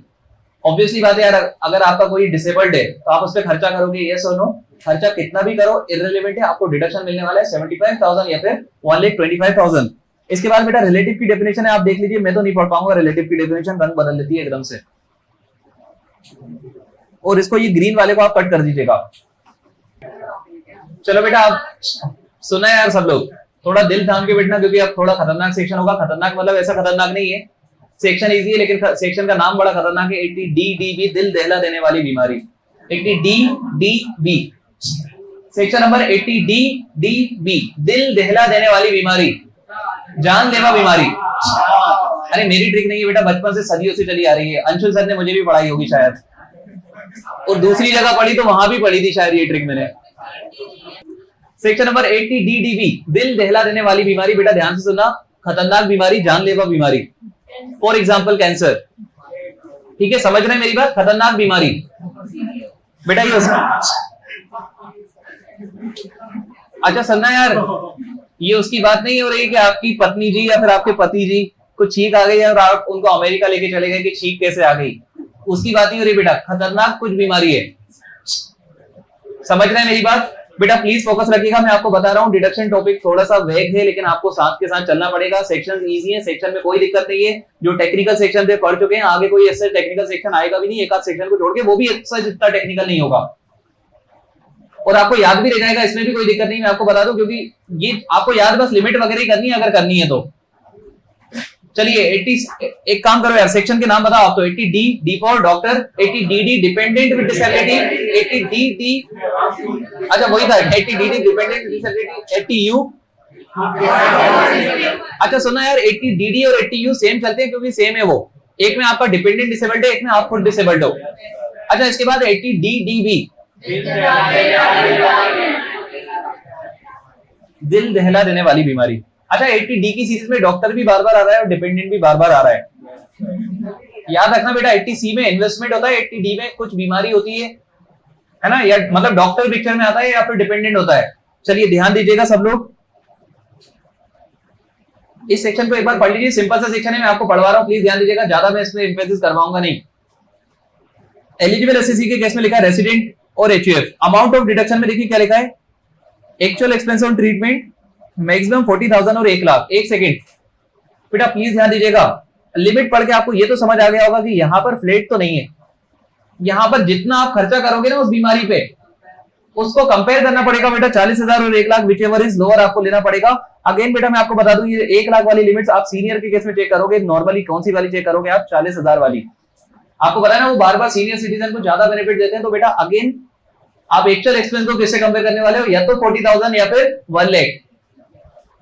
ऑब्वियसली बात है यार, अगर आपका कोई डिसेबल्ड है तो आप उस पर खर्चा करोगे, यस और नो। खर्चा कितना भी करो इररिलेवेंट है, आपको डिडक्शन मिलने वाला है 75,000 या फिर 1,25,000। इसके बाद बेटा रिलेटिव की डेफिनेशन है, आप देख लीजिए, मैं तो नहीं पढ़ पाऊंगा रिलेटिव की डेफिनेशन, रंग बदल देती है एकदम से। और इसको ये ग्रीन वाले को आप कट कर दीजिएगा। चलो बेटा आप सुना यार सब लोग, थोड़ा दिल थाम के बैठना, क्योंकि अब थोड़ा खतरनाक सेक्शन होगा। खतरनाक मतलब ऐसा खतरनाक नहीं है, सेक्शन इजी है लेकिन सेक्शन का नाम बड़ा खतरनाक है। 80DDB दिल दहला देने वाली बीमारी, 80DDB सेक्शन नंबर 80DDB दिल दहला देने वाली बीमारी। जानलेवा बीमारी। अरे मेरी ट्रिक नहीं है बेटा, बचपन से सदियों से चली आ रही है। अंशुल सर ने मुझे भी पढ़ाई होगी शायद, और दूसरी जगह पढ़ी तो वहां भी पढ़ी थी शायद ये ट्रिक मैंने। सेक्शन नंबर 80 DDB, दिल दहला देने वाली बीमारी। बेटा ध्यान से सुनना, खतरनाक बीमारी, जानलेवा बीमारी। For example cancer. ठीक है, समझ रहे हैं मेरी बात? खतरनाक बीमारी बेटा ये अच्छा सुनना यार, ये उसकी बात नहीं हो रही कि आपकी पत्नी जी या फिर आपके पति जी को छींक आ गई और आप उनको अमेरिका लेके चले गए कि छींक कैसे आ गई, उसकी बात नहीं हो रही बेटा। खतरनाक कुछ बीमारी है, समझ रहे हैं मेरी बात? बेटा प्लीज फोकस रखिएगा, मैं आपको बता रहा हूँ डिडक्शन टॉपिक थोड़ा सा वेग है, लेकिन आपको साथ के साथ चलना पड़ेगा। सेक्शन इजी है, सेक्शन में कोई दिक्कत नहीं है। जो टेक्निकल सेक्शन थे पढ़ चुके हैं, आगे कोई ऐसा टेक्निकल सेक्शन आएगा भी नहीं, एक आध सेक्शन को छोड़ के, वो भी ऐसा जितना टेक्निकल नहीं होगा और आपको याद भी रह जाएगा, इसमें भी कोई दिक्कत नहीं। मैं आपको बता दूं, क्योंकि ये आपको याद बस लिमिट वगैरह ही करनी है अगर करनी है तो। चलिए 80, एक काम करो यार, सेक्शन के नाम बताओ आप तो। 80D D for doctor, 80DD dependent with disability, 80DD अच्छा वही था, 80DD dependent with disability, 80U अच्छा सुना यार, 80DD और 80U सेम चलते हैं क्योंकि सेम है वो। एक में आपका डिपेंडेंट डिसेबल्ड है, एक में आप खुद डिसेबल्ड हो। अच्छा इसके बाद 80DDB, दिल दहला देने वाली बीमारी। अच्छा 80D की सीरीज में डॉक्टर भी बार बार आ रहा है और डिपेंडेंट भी बार बार आ रहा है। याद रखना बेटा, 80C में इन्वेस्टमेंट होता है, 80D में कुछ बीमारी होती है ना, या मतलब डॉक्टर पिक्चर में आता है या फिर डिपेंडेंट होता है। चलिए ध्यान दीजिएगा सब लोग, इस सेक्शन को एक बार पढ़ लीजिए, सिंपल सा सेक्शन है, मैं आपको पढ़वा रहा हूं, प्लीज ध्यान दीजिएगा, ज्यादा मैं इसमें एम्फेसिस करवाऊंगा नहीं। एलिजिबल एसएससी के केस में लिखा है रेसिडेंट और HUF। अमाउंट ऑफ डिडक्शन में देखिए क्या लिखा है, actual expense on treatment maximum 40,000 और 1 लाख। एक सेकेंड बेटा प्लीज ध्यान दीजिएगा, लिमिट पढ़ के आपको ये तो समझ आ गया होगा कि यहां पर फ्लैट तो नहीं है, यहां पर जितना आप खर्चा करोगे ना उस बीमारी पे, उसको कंपेयर करना पड़ेगा बेटा। 40,000 और 1 lakh, which ever is lower आपको लेना पड़ेगा। अगेन बेटा मैं आपको बता दूं, ये 1 लाख वाली लिमिट्स आप सीनियर के केस में चेक करोगे, नॉर्मली कौन सी वाली चेक करोगे आप, 40,000 वाली। आपको पता है ना वो बार बार सीनियर सिटीजन को ज्यादा बेनिफिट देते हैं, तो बेटा अगेन आप एक्चुअल एक्सपेंस को किससे कंपेयर करने वाले हो, या तो 40,000 या फिर 1 लाख।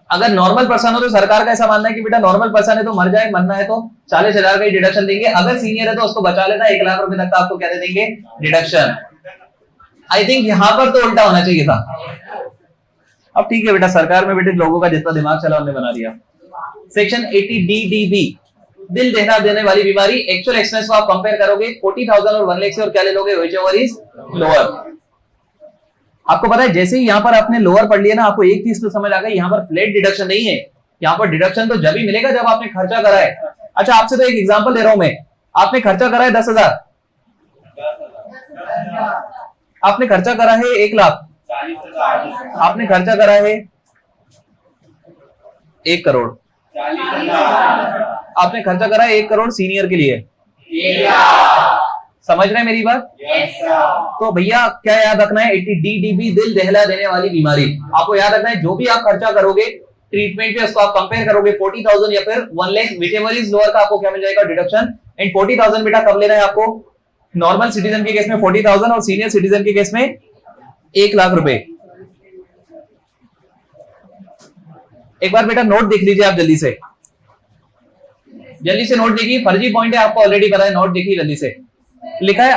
अगर नॉर्मल पर्सन हो तो सरकार का ऐसा मानना है कि बेटा नॉर्मल पर्सन है तो मर जाए, मरना है तो 40,000 का ही डिडक्शन देंगे। अगर सीनियर है तो उसको बचा लेना, 1 लाख रुपए तक का आपको क्या दे देंगे, डिडक्शन। आई थिंक यहां पर तो उल्टा होना चाहिए था। अब ठीक है बेटा, सरकार में बेटे लोगों का जितना दिमाग चला उन्होंने बना दिया। सेक्शन 80DDB, दिल दहला देने वाली बीमारी। एक्चुअल एक्सपेंस को आप कंपेयर करोगे 40,000 और 1 लाख से, और क्या ले लोगे, व्हिच एवर इज लोअर। आपको पता है जैसे ही यहां पर आपने लोअर पढ़ लिया ना, आपको एक चीज तो समझ आ गई, यहां पर फ्लैट डिडक्शन नहीं है, यहां पर डिडक्शन तो जब ही मिलेगा जब आपने खर्चा करा है। अच्छा आपसे तो एक एग्जांपल दे रहा हूं मैं, आपने खर्चा करा है 10,000, आपने खर्चा करा है 1 लाख, आपने खर्चा करा है 1 करोड़, आपने खर्चा करा है 1 करोड़ सीनियर के लिए। समझ रहे हैं मेरी बात? तो भैया क्या याद रखना है, 80DDB, दिल दहला देने वाली बीमारी। आपको याद रखना है जो भी आप खर्चा करोगे ट्रीटमेंट पे, उसको आप कंपेयर करोगे 40,000 या फिर 1 lakh, which ever is lower का आपको क्या मिल जाएगा, डिडक्शन। एंड 40,000 बेटा कब लेना है आपको, नॉर्मल सिटीजन के केस में 40,000 और सीनियर सिटीजन के केस में 1 लाख रुपए। एक बार बेटा नोट देख लीजिए आप जल्दी से नोट देखिए, फर्जी पॉइंट है आपको ऑलरेडी पता है, नोट देखिए जल्दी से। लिखा है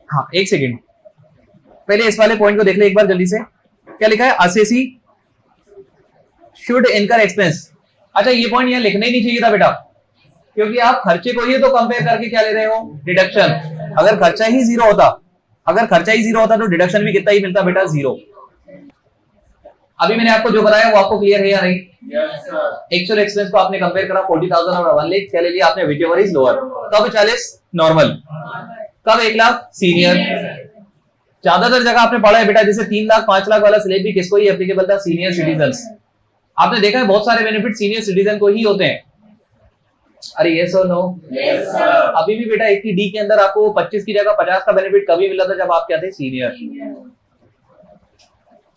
हाँ एक सेकेंड, पहले इस वाले पॉइंट को देख ले एक बार जल्दी से, क्या लिखा है, असेसी शुड इनकर एक्सपेंस। अच्छा ये पॉइंट यहाँ लिखना ही नहीं चाहिए था बेटा, क्योंकि आप खर्चे को ही तो कंपेयर करके क्या ले रहे हो, डिडक्शन। अगर खर्चा ही जीरो होता तो डिडक्शन भी कितना ही मिलता बेटा, 0। अभी मैंने आपको जो बताया वो आपको क्लियर है या नहीं? एक्चुअल एक्सपेंस को आपने कंपेयर करा 40,000 और 1 लाख, क्या ले लिया आपने, व्हिच एवर इज लोअर। कब 40 नॉर्मल, कब 1 लाख सीनियर। ज्यादातर जगह आपने पढ़ा है बेटा, जैसे 3 लाख 5 लाख वाला स्लैब भी किसको ही एप्लीकेबल था, सीनियर सिटीजन। आपने देखा है बहुत सारे बेनिफिट सीनियर सिटीजन को ही होते हैं। अरे यस और नो? अभी भी बेटा 80D के अंदर आपको 25 की जगह 50 का बेनिफिट कभी मिला था जब आप क्या थे, सीनियर।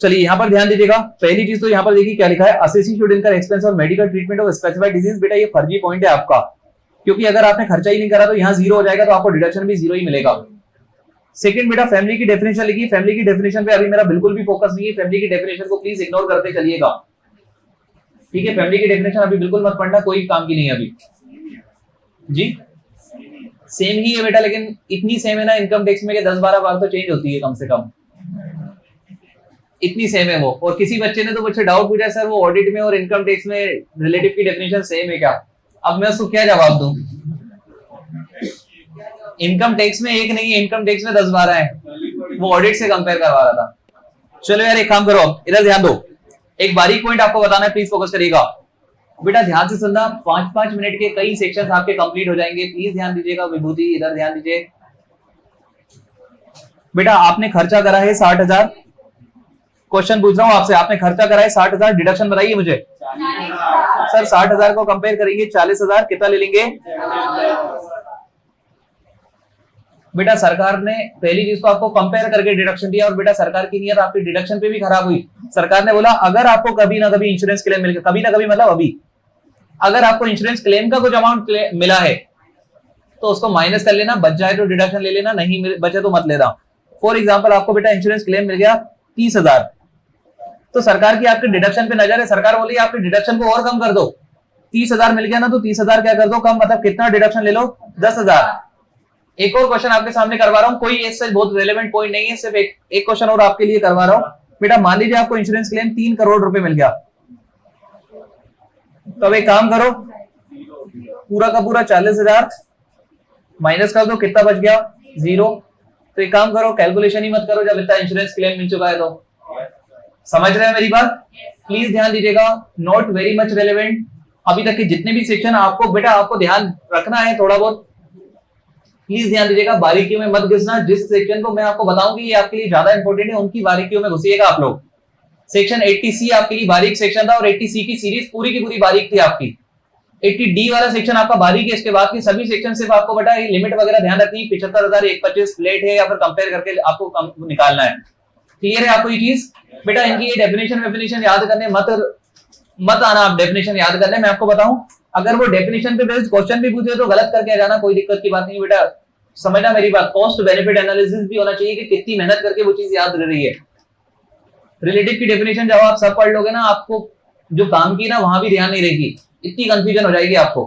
चलिए यहां पर ध्यान दीजिएगा, पहली चीज तो यहां पर देखिए क्या लिखा है, असेसी शुड इनकर एक्सपेंस और medical treatment of specified disease. बेटा ये फर्जी पॉइंट है आपका, क्योंकि अगर आपने खर्चा ही नहीं करा तो यहां 0 हो जाएगा, तो आपको डिडक्शन भी 0 ही मिलेगा। सेकंड बेटा फैमिली की डेफिनेशन लिखी, फैमिली की डेफिनेशन पे अभी मेरा बिल्कुल भी फोकस नहीं है, फैमिली की डेफिनेशन को प्लीज इग्नोर करते चलिएगा। ठीक है, फैमिली की डेफिनेशन अभी बिल्कुल मत पढ़ना, कोई काम की नहीं है अभी जी। सेम ही है बेटा, लेकिन इतनी सेम है ना इनकम टैक्स में कि 10-12 बार तो चेंज होती है कम से कम, इतनी सेम है वो। और किसी बच्चे ने तो मुझसे डाउट पूछा, सर वो ऑडिट में और इनकम टैक्स में रिलेटिव की डेफिनेशन सेम है क्या? अब मैं उसको क्या जवाब दूं? इनकम टैक्स में एक नहीं है, इनकम टैक्स में 10-12 है, वो ऑडिट से कंपेयर करवा रहा था। चलो यार एक काम करो, इधर ध्यान दो, एक बारीक पॉइंट आपको बताना है, प्लीज फोकस करिएगा बेटा, ध्यान से सुनना। 5-5 मिनट के कई सेक्शंस आपके कंप्लीट हो जाएंगे, प्लीज ध्यान दीजिएगा। विभूति इधर ध्यान दीजिए बेटा, आपने खर्चा करा है 60,000, क्वेश्चन पूछ रहा हूं आपसे, आपने खर्चा करा है 60,000, डिडक्शन बताइए मुझे। सर 60,000 को कंपेयर करेंगे 40,000, कितना ले लेंगे बेटा? सरकार ने पहली चीज तो आपको कंपेयर करके डिडक्शन दिया, और बेटा सरकार की नीयत आपकी डिडक्शन पे भी खराब हुई। सरकार ने बोला अगर आपको कभी ना कभी इंश्योरेंस क्लेम मिल गया, कभी ना कभी मतलब अभी, अगर आपको इंश्योरेंस क्लेम का कुछ अमाउंट मिला है तो उसको माइनस कर लेना, बच जाए तो डिडक्शन ले लेना, नहीं बचे तो मत लेना। फॉर एग्जाम्पल आपको बेटा इंश्योरेंस क्लेम मिल गया 30,000, तो सरकार की आपके डिडक्शन पे नजर है, सरकार बोली आपके डिडक्शन को और कम कर दो। 30,000 मिल गया ना, तो 30,000 क्या कर दो कम, मतलब कितना डिडक्शन ले लो? 10,000। एक और क्वेश्चन आपके सामने करवा रहा हूं, कोई इससे बहुत रेलेवेंट पॉइंट नहीं है, सिर्फ एक क्वेश्चन और आपके लिए करवा रहा हूं बेटा। मान लीजिए आपको इंश्योरेंस क्लेम 3 करोड़ रुपए मिल गया, तो अब एक काम करो, पूरा का पूरा 40,000 माइनस कर दो, कितना बच गया? 0। तो एक काम करो, कैलकुलेशन ही मत करो जब इतना इंश्योरेंस क्लेम मिल चुका है तो। समझ रहे हैं मेरी बात? प्लीज ध्यान दीजिएगा, नॉट वेरी मच रेलेवेंट। अभी तक के जितने भी सेक्शन आपको बेटा आपको ध्यान रखना है थोड़ा बहुत, प्लीज ध्यान दीजिएगा, बारीकियों में मत घुसना। जिस सेक्शन को मैं आपको बताऊंगी ये आपके लिए ज्यादा इंपॉर्टेंट है, उनकी बारीकियों में घुसिएगा आप लोग। सेक्शन 80C आपके लिए बारीक सेक्शन था, और 80C की सीरीज पूरी की पूरी बारीक थी आपकी। 80D वाला सेक्शन आपका बारीक है, इसके बाद की सभी सेक्शन सिर्फ आपको बेटा लिमिट वगैरह ध्यान रखनी है, 75,125 फ्लैट है या फिर कंपेयर करके आपको निकालना है। क्लियर है आपको ये चीज? बेटा इनकी ये डेफिनेशन याद करने मत आना, आप डेफिनेशन याद करने। मैं आपको बताऊं, अगर वो डेफिनेशन पे बेस्ड क्वेश्चन भी पूछे तो गलत करके आ जाना, कोई दिक्कत की बात नहीं बेटा। समझना मेरी बात, कॉस्ट बेनिफिट एनालिसिस भी होना चाहिए कि कितनी मेहनत करके वो चीज याद रह रही है। रिलेटिव की डेफिनेशन जब आप सब पढ़ लोगे ना, आपको जो काम की ना वहां भी ध्यान नहीं रहेगी, इतनी कंफ्यूजन हो जाएगी आपको।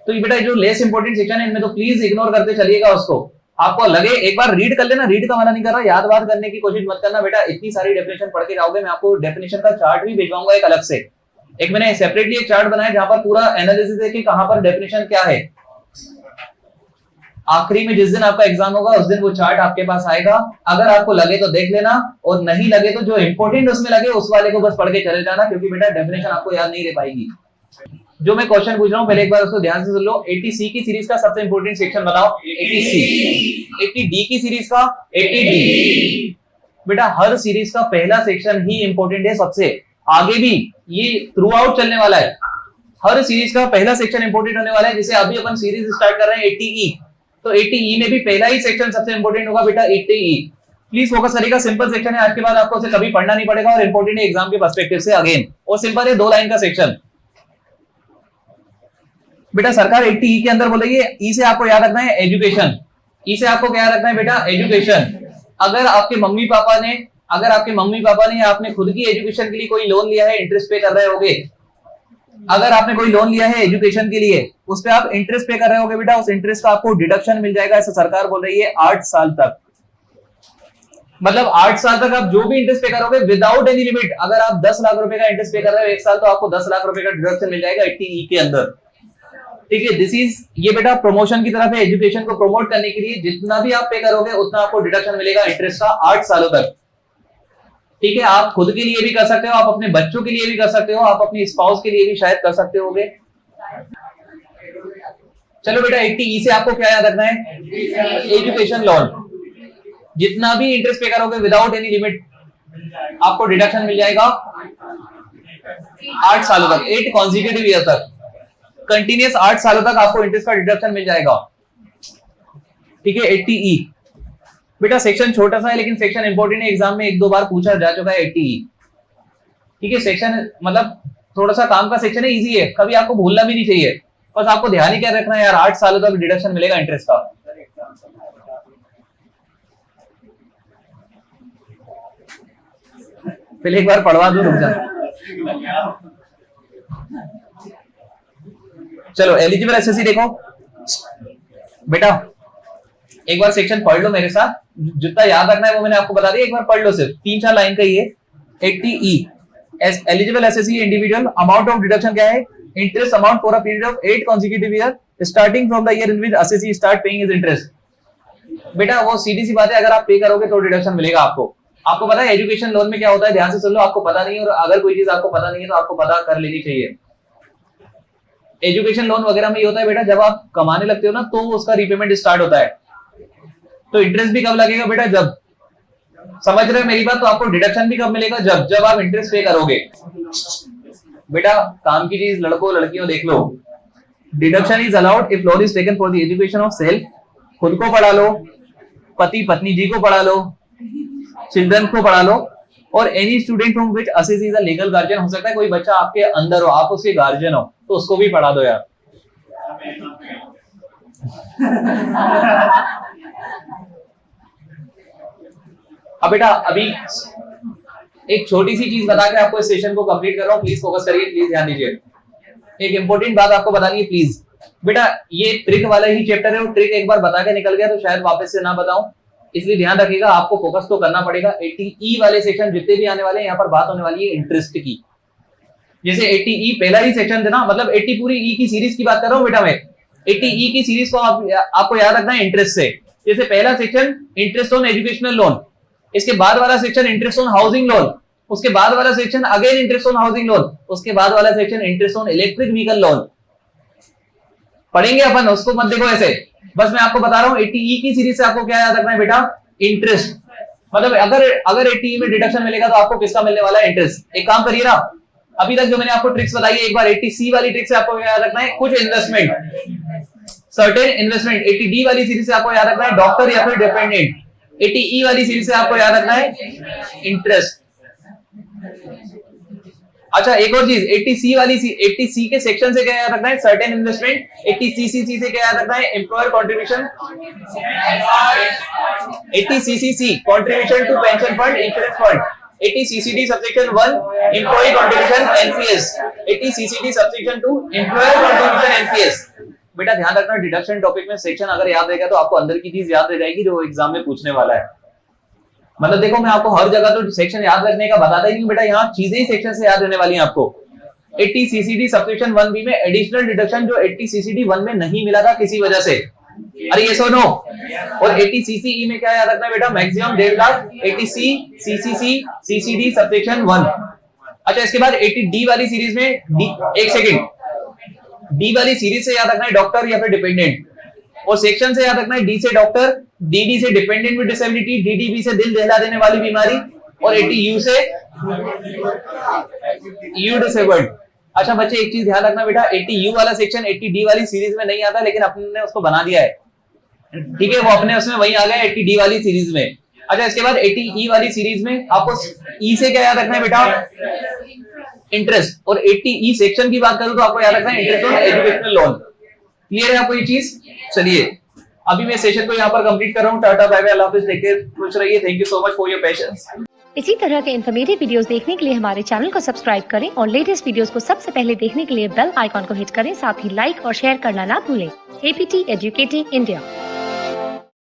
तो ये बेटा जो लेस इंपॉर्टेंट सेक्शन है इनमें तो प्लीज इग्नोर करते चलिएगा उसको। आपको लगे एक बार रीड कर लेना, रीड का मना नहीं कर रहा, याद बात करने की कोशिश मत करना बेटा। इतनी सारी डेफिनेशन पढ़ के जाओगे, मैं आपको डेफिनेशन का चार्ट भी भिजवाऊंगा एक अलग से। एक मैंने सेपरेटली एक चार्ट बनाया जहां पर पूरा एनालिसिस है कि कहां पर डेफिनेशन क्या है। आखिरी में जिस दिन आपका एग्जाम होगा उस दिन वो चार्ट आपके पास आएगा। अगर आपको लगे तो देख लेना, और नहीं लगे तो जो इंपॉर्टेंट उसमें लगे उस वाले को बस पढ़ के चले जाना, क्योंकि बेटा डेफिनेशन आपको याद नहीं रह पाएगी। जो मैं क्वेश्चन पूछ रहा हूं पहले एक बार उसको ध्यान से सुन लो। 80C की सीरीज का सबसे इंपॉर्टेंट सेक्शन बताओ। 80C। 80D की सीरीज का 80D। बेटा हर सीरीज का पहला सेक्शन ही इंपॉर्टेंट है सबसे, आगे भी ये थ्रू आउट चलने वाला है। हर सीरीज का पहला सेक्शन इंपॉर्टेंट होने वाला है। जैसे अभी अपन सीरीज स्टार्ट कर रहे हैं 80E, तो 80E में भी पहला ही सेक्शन सबसे इंपॉर्टेंट होगा बेटा 80E। प्लीज फोकस करिएगा, सिंपल सेक्शन है, आज के बाद आपको उसे कभी पढ़ना नहीं पड़ेगा, और इंपॉर्टेंट है एग्जाम के पर्सपेक्टिव से। अगेन और सिंपल है, 2 लाइन का सेक्शन। बेटा सरकार 80E के अंदर बोलेगी, ई से आपको याद रखना है एजुकेशन। ई से आपको क्या रखना है बेटा? एजुकेशन। अगर आपके मम्मी पापा ने या आपने खुद की एजुकेशन के लिए कोई लोन लिया है, इंटरेस्ट पे कर रहे होगे। अगर आपने कोई लोन लिया है एजुकेशन के लिए, उस पे आप इंटरेस्ट पे कर रहे होगे बेटा, उस इंटरेस्ट का आपको डिडक्शन मिल जाएगा। ऐसा सरकार बोल रही है 8 साल तक, मतलब 8 साल तक आप जो भी इंटरेस्ट पे करोगे विदाउट एनी लिमिट। अगर आप 10 लाख रुपए का इंटरेस्ट पे कर रहे हो 1 साल, तो आपको 10 लाख रुपए का डिडक्शन मिल जाएगा 80E के अंदर। ठीक है, दिस इज ये बेटा प्रमोशन की तरफ है, एजुकेशन को प्रमोट करने के लिए जितना भी आप पे करोगे उतना आपको डिडक्शन मिलेगा इंटरेस्ट का 8 सालों तक। ठीक है, आप खुद के लिए भी कर सकते हो, आप अपने बच्चों के लिए भी कर सकते हो, आप अपनी स्पाउस के लिए भी शायद कर सकते होगे। चलो बेटा 80E से आपको क्या याद रखना है? Education loan. जितना भी इंटरेस्ट पे करोगे विदाउट एनी लिमिट आपको डिडक्शन मिल जाएगा 8 सालों तक, 8 कॉन्जिक्यूटिव ईयर तक, कंटिन्यूस 8 सालों तक आपको इंटरेस्ट का डिडक्शन मिल जाएगा। ठीक है, 80E बेटा सेक्शन छोटा सा है लेकिन सेक्शन इंपॉर्टेंट है, एग्जाम में 1-2 बार पूछा जा चुका है 80E। ठीक है, सेक्शन मतलब थोड़ा सा काम का सेक्शन है, इजी है, कभी आपको भूलना भी नहीं चाहिए। बस आपको ध्यान ही क्या रखना है यार, 8 सालों तक डिडक्शन मिलेगा इंटरेस्ट का। पहले एक बार पढ़वा दो, रुक जा। चलो एलिजिबल एसएससी देखो बेटा, एक बार सेक्शन पढ़ लो मेरे साथ, जितना याद रखना है वो मैंने आपको बता दिया, एक बार पढ़ लो, सिर्फ 3-4 लाइन का ही है। 80E S eligible SSC individual, amount of deduction क्या है, interest amount for a period of 8 consecutive year starting from the year in which SSC start paying his interest. बेटा वो सीधी सी बात है, अगर आप पे करोगे तो डिडक्शन मिलेगा आपको। आपको पता है एजुकेशन लोन में क्या होता है, ध्यान से सुन लो, आपको पता नहीं है, और अगर कोई चीज आपको पता नहीं है तो आपको पता कर लेनी चाहिए। एजुकेशन लोन वगैरह में ये होता है बेटा, जब आप कमाने लगते हो ना तो उसका रिपेमेंट स्टार्ट होता है। तो इंटरेस्ट भी कब लगेगा बेटा, जब, समझ रहे हो मेरी बात, तो आपको डिडक्शन भी कब मिलेगा, जब आप इंटरेस्ट पे करोगे। बेटा काम की चीज लड़कों लड़कियों देख लो, deduction is allowed if loan is taken for the education of self, खुद को पढ़ा लो, पति पत्नी जी को पढ़ा लो, चिल्ड्रन को पढ़ा लो, और any student from which SSC is a legal guardian, हो सकता है कोई बच्चा आपके अंदर हो, आप उसके गार्जियन हो, तो उसको भी पढ़ा दो यार। अब बेटा अभी एक छोटी सी चीज बता के आपको इस सेशन को कंप्लीट कर रहा हूं, प्लीज फोकस करिए, प्लीज ध्यान दीजिए। एक इंपॉर्टेंट बात आपको बतानी है प्लीज। बेटा ये ट्रिक वाला ही चैप्टर है, वो ट्रिक एक बार बता के निकल गया तो शायद वापस से ना बताऊं, इसलिए ध्यान रखिएगा, आपको फोकस तो करना पड़ेगा। 80E वाले सेक्शन जितने भी आने वाले हैं, यहाँ पर बात होने वाली है इंटरेस्ट की। जैसे 80E पहला ही सेक्शन था ना, मतलब 80 पूरी ई की सीरीज की बात कर रहा हूँ बेटा मैं, 80E की सीरीज को आपको याद रखना है इंटरेस्ट से। जैसे पहला section interest on educational loan, इसके बाद वाला section interest on housing loan, उसके बाद वाला section again interest on housing loan, उसके बाद वाला section interest on electric vehicle loan. पढ़ेंगे अपन, उसको मत देखो ऐसे, बस मैं आपको बता रहा हूँ 80E की सीरीज से आपको क्या याद रखना है बेटा, इंटरेस्ट। मतलब अगर 80E में डिडक्शन मिलेगा तो आपको किसका मिलने वाला है, इंटरेस्ट। एक काम करिए ना, अभी तक जो मैंने आपको ट्रिक्स बताई है, एक बार 80C वाली ट्रिक से आपको याद रखना है कुछ इन्वेस्टमेंट, सर्टेन इन्वेस्टमेंट। 80D वाली सीरीज से आपको याद रखना है डॉक्टर या फिर डिपेंडेंट। 80E वाली सीरीज से आपको याद रखना है इंटरेस्ट। अच्छा एक और चीज, 80C के सेक्शन से क्या याद रखना है, सर्टेन इन्वेस्टमेंट। 80CCC से क्या याद रखना है, employer contribution. 80CCC contribution to pension fund, insurance fund. 80CCD subsection 1 employee contribution NPS. 80CCD subsection 2 employer contribution NPS. बेटा ध्यान रखना, डिडक्शन टॉपिक में सेक्शन अगर याद रहेगा तो आपको अंदर की चीज याद रह जाएगी जो एग्जाम में पूछने वाला है। मतलब देखो मैं आपको हर जगह तो सेक्शन याद रखने का बताता ही नहीं बेटा, यहाँ चीजें ही सेक्शन से याद रहने वाली हैं आपको। 80CCD सबसेक्शन 1B में एडिशनल डिडक्शन जो 80CCD 1 में नहीं मिला था किसी वजह से, अरे ये सो नो। और 80CCE में क्या याद रखना है बेटा, maximum 1.5 lakh. 80C CCC CCD subsection 1। अच्छा इसके बाद 80D वाली सीरीज में एक सेकंड, डी वाली सीरीज से याद रखना है डॉक्टर या फिर डिपेंडेंट, और सेक्शन से याद रखना है डी से डॉक्टर, डीडी से डिपेंडेंट विद डिसेबिलिटी, डीडीबी से दिल दहला देने वाली बीमारी, और 80U से यू डिसेबल्ड। अच्छा बच्चे एक चीज ध्यान रखना बेटा, 80U वाला सेक्शन 80D वाली सीरीज में नहीं आता, लेकिन अपने ने उसको बना दिया है, ठीक है, वो अपने उसमें वही आ गया 80D वाली सीरीज में। अच्छा इसके बाद 80E वाली सीरीज में आपको ई से क्या याद रखना है बेटा, इंटरेस्ट। और 80E सेक्शन की बात करूं तो आपको याद रखना है interest on educational loan. Clear है आपको ये चीज? चलिए अभी मैं सेशन को यहाँ पर कंप्लीट कर रहा हूँ। टाटा बाय बाय, अल्लाह हाफिज़, टेक केयर, खुश रहिए, thank you so much for your patience. इसी तरह के इन्फॉर्मेटिव वीडियोस देखने के लिए हमारे चैनल को सब्सक्राइब करें और लेटेस्ट वीडियोस को सबसे पहले देखने के लिए बेल आइकॉन को हिट करें। साथ ही लाइक और शेयर करना ना भूलें। APT educating India.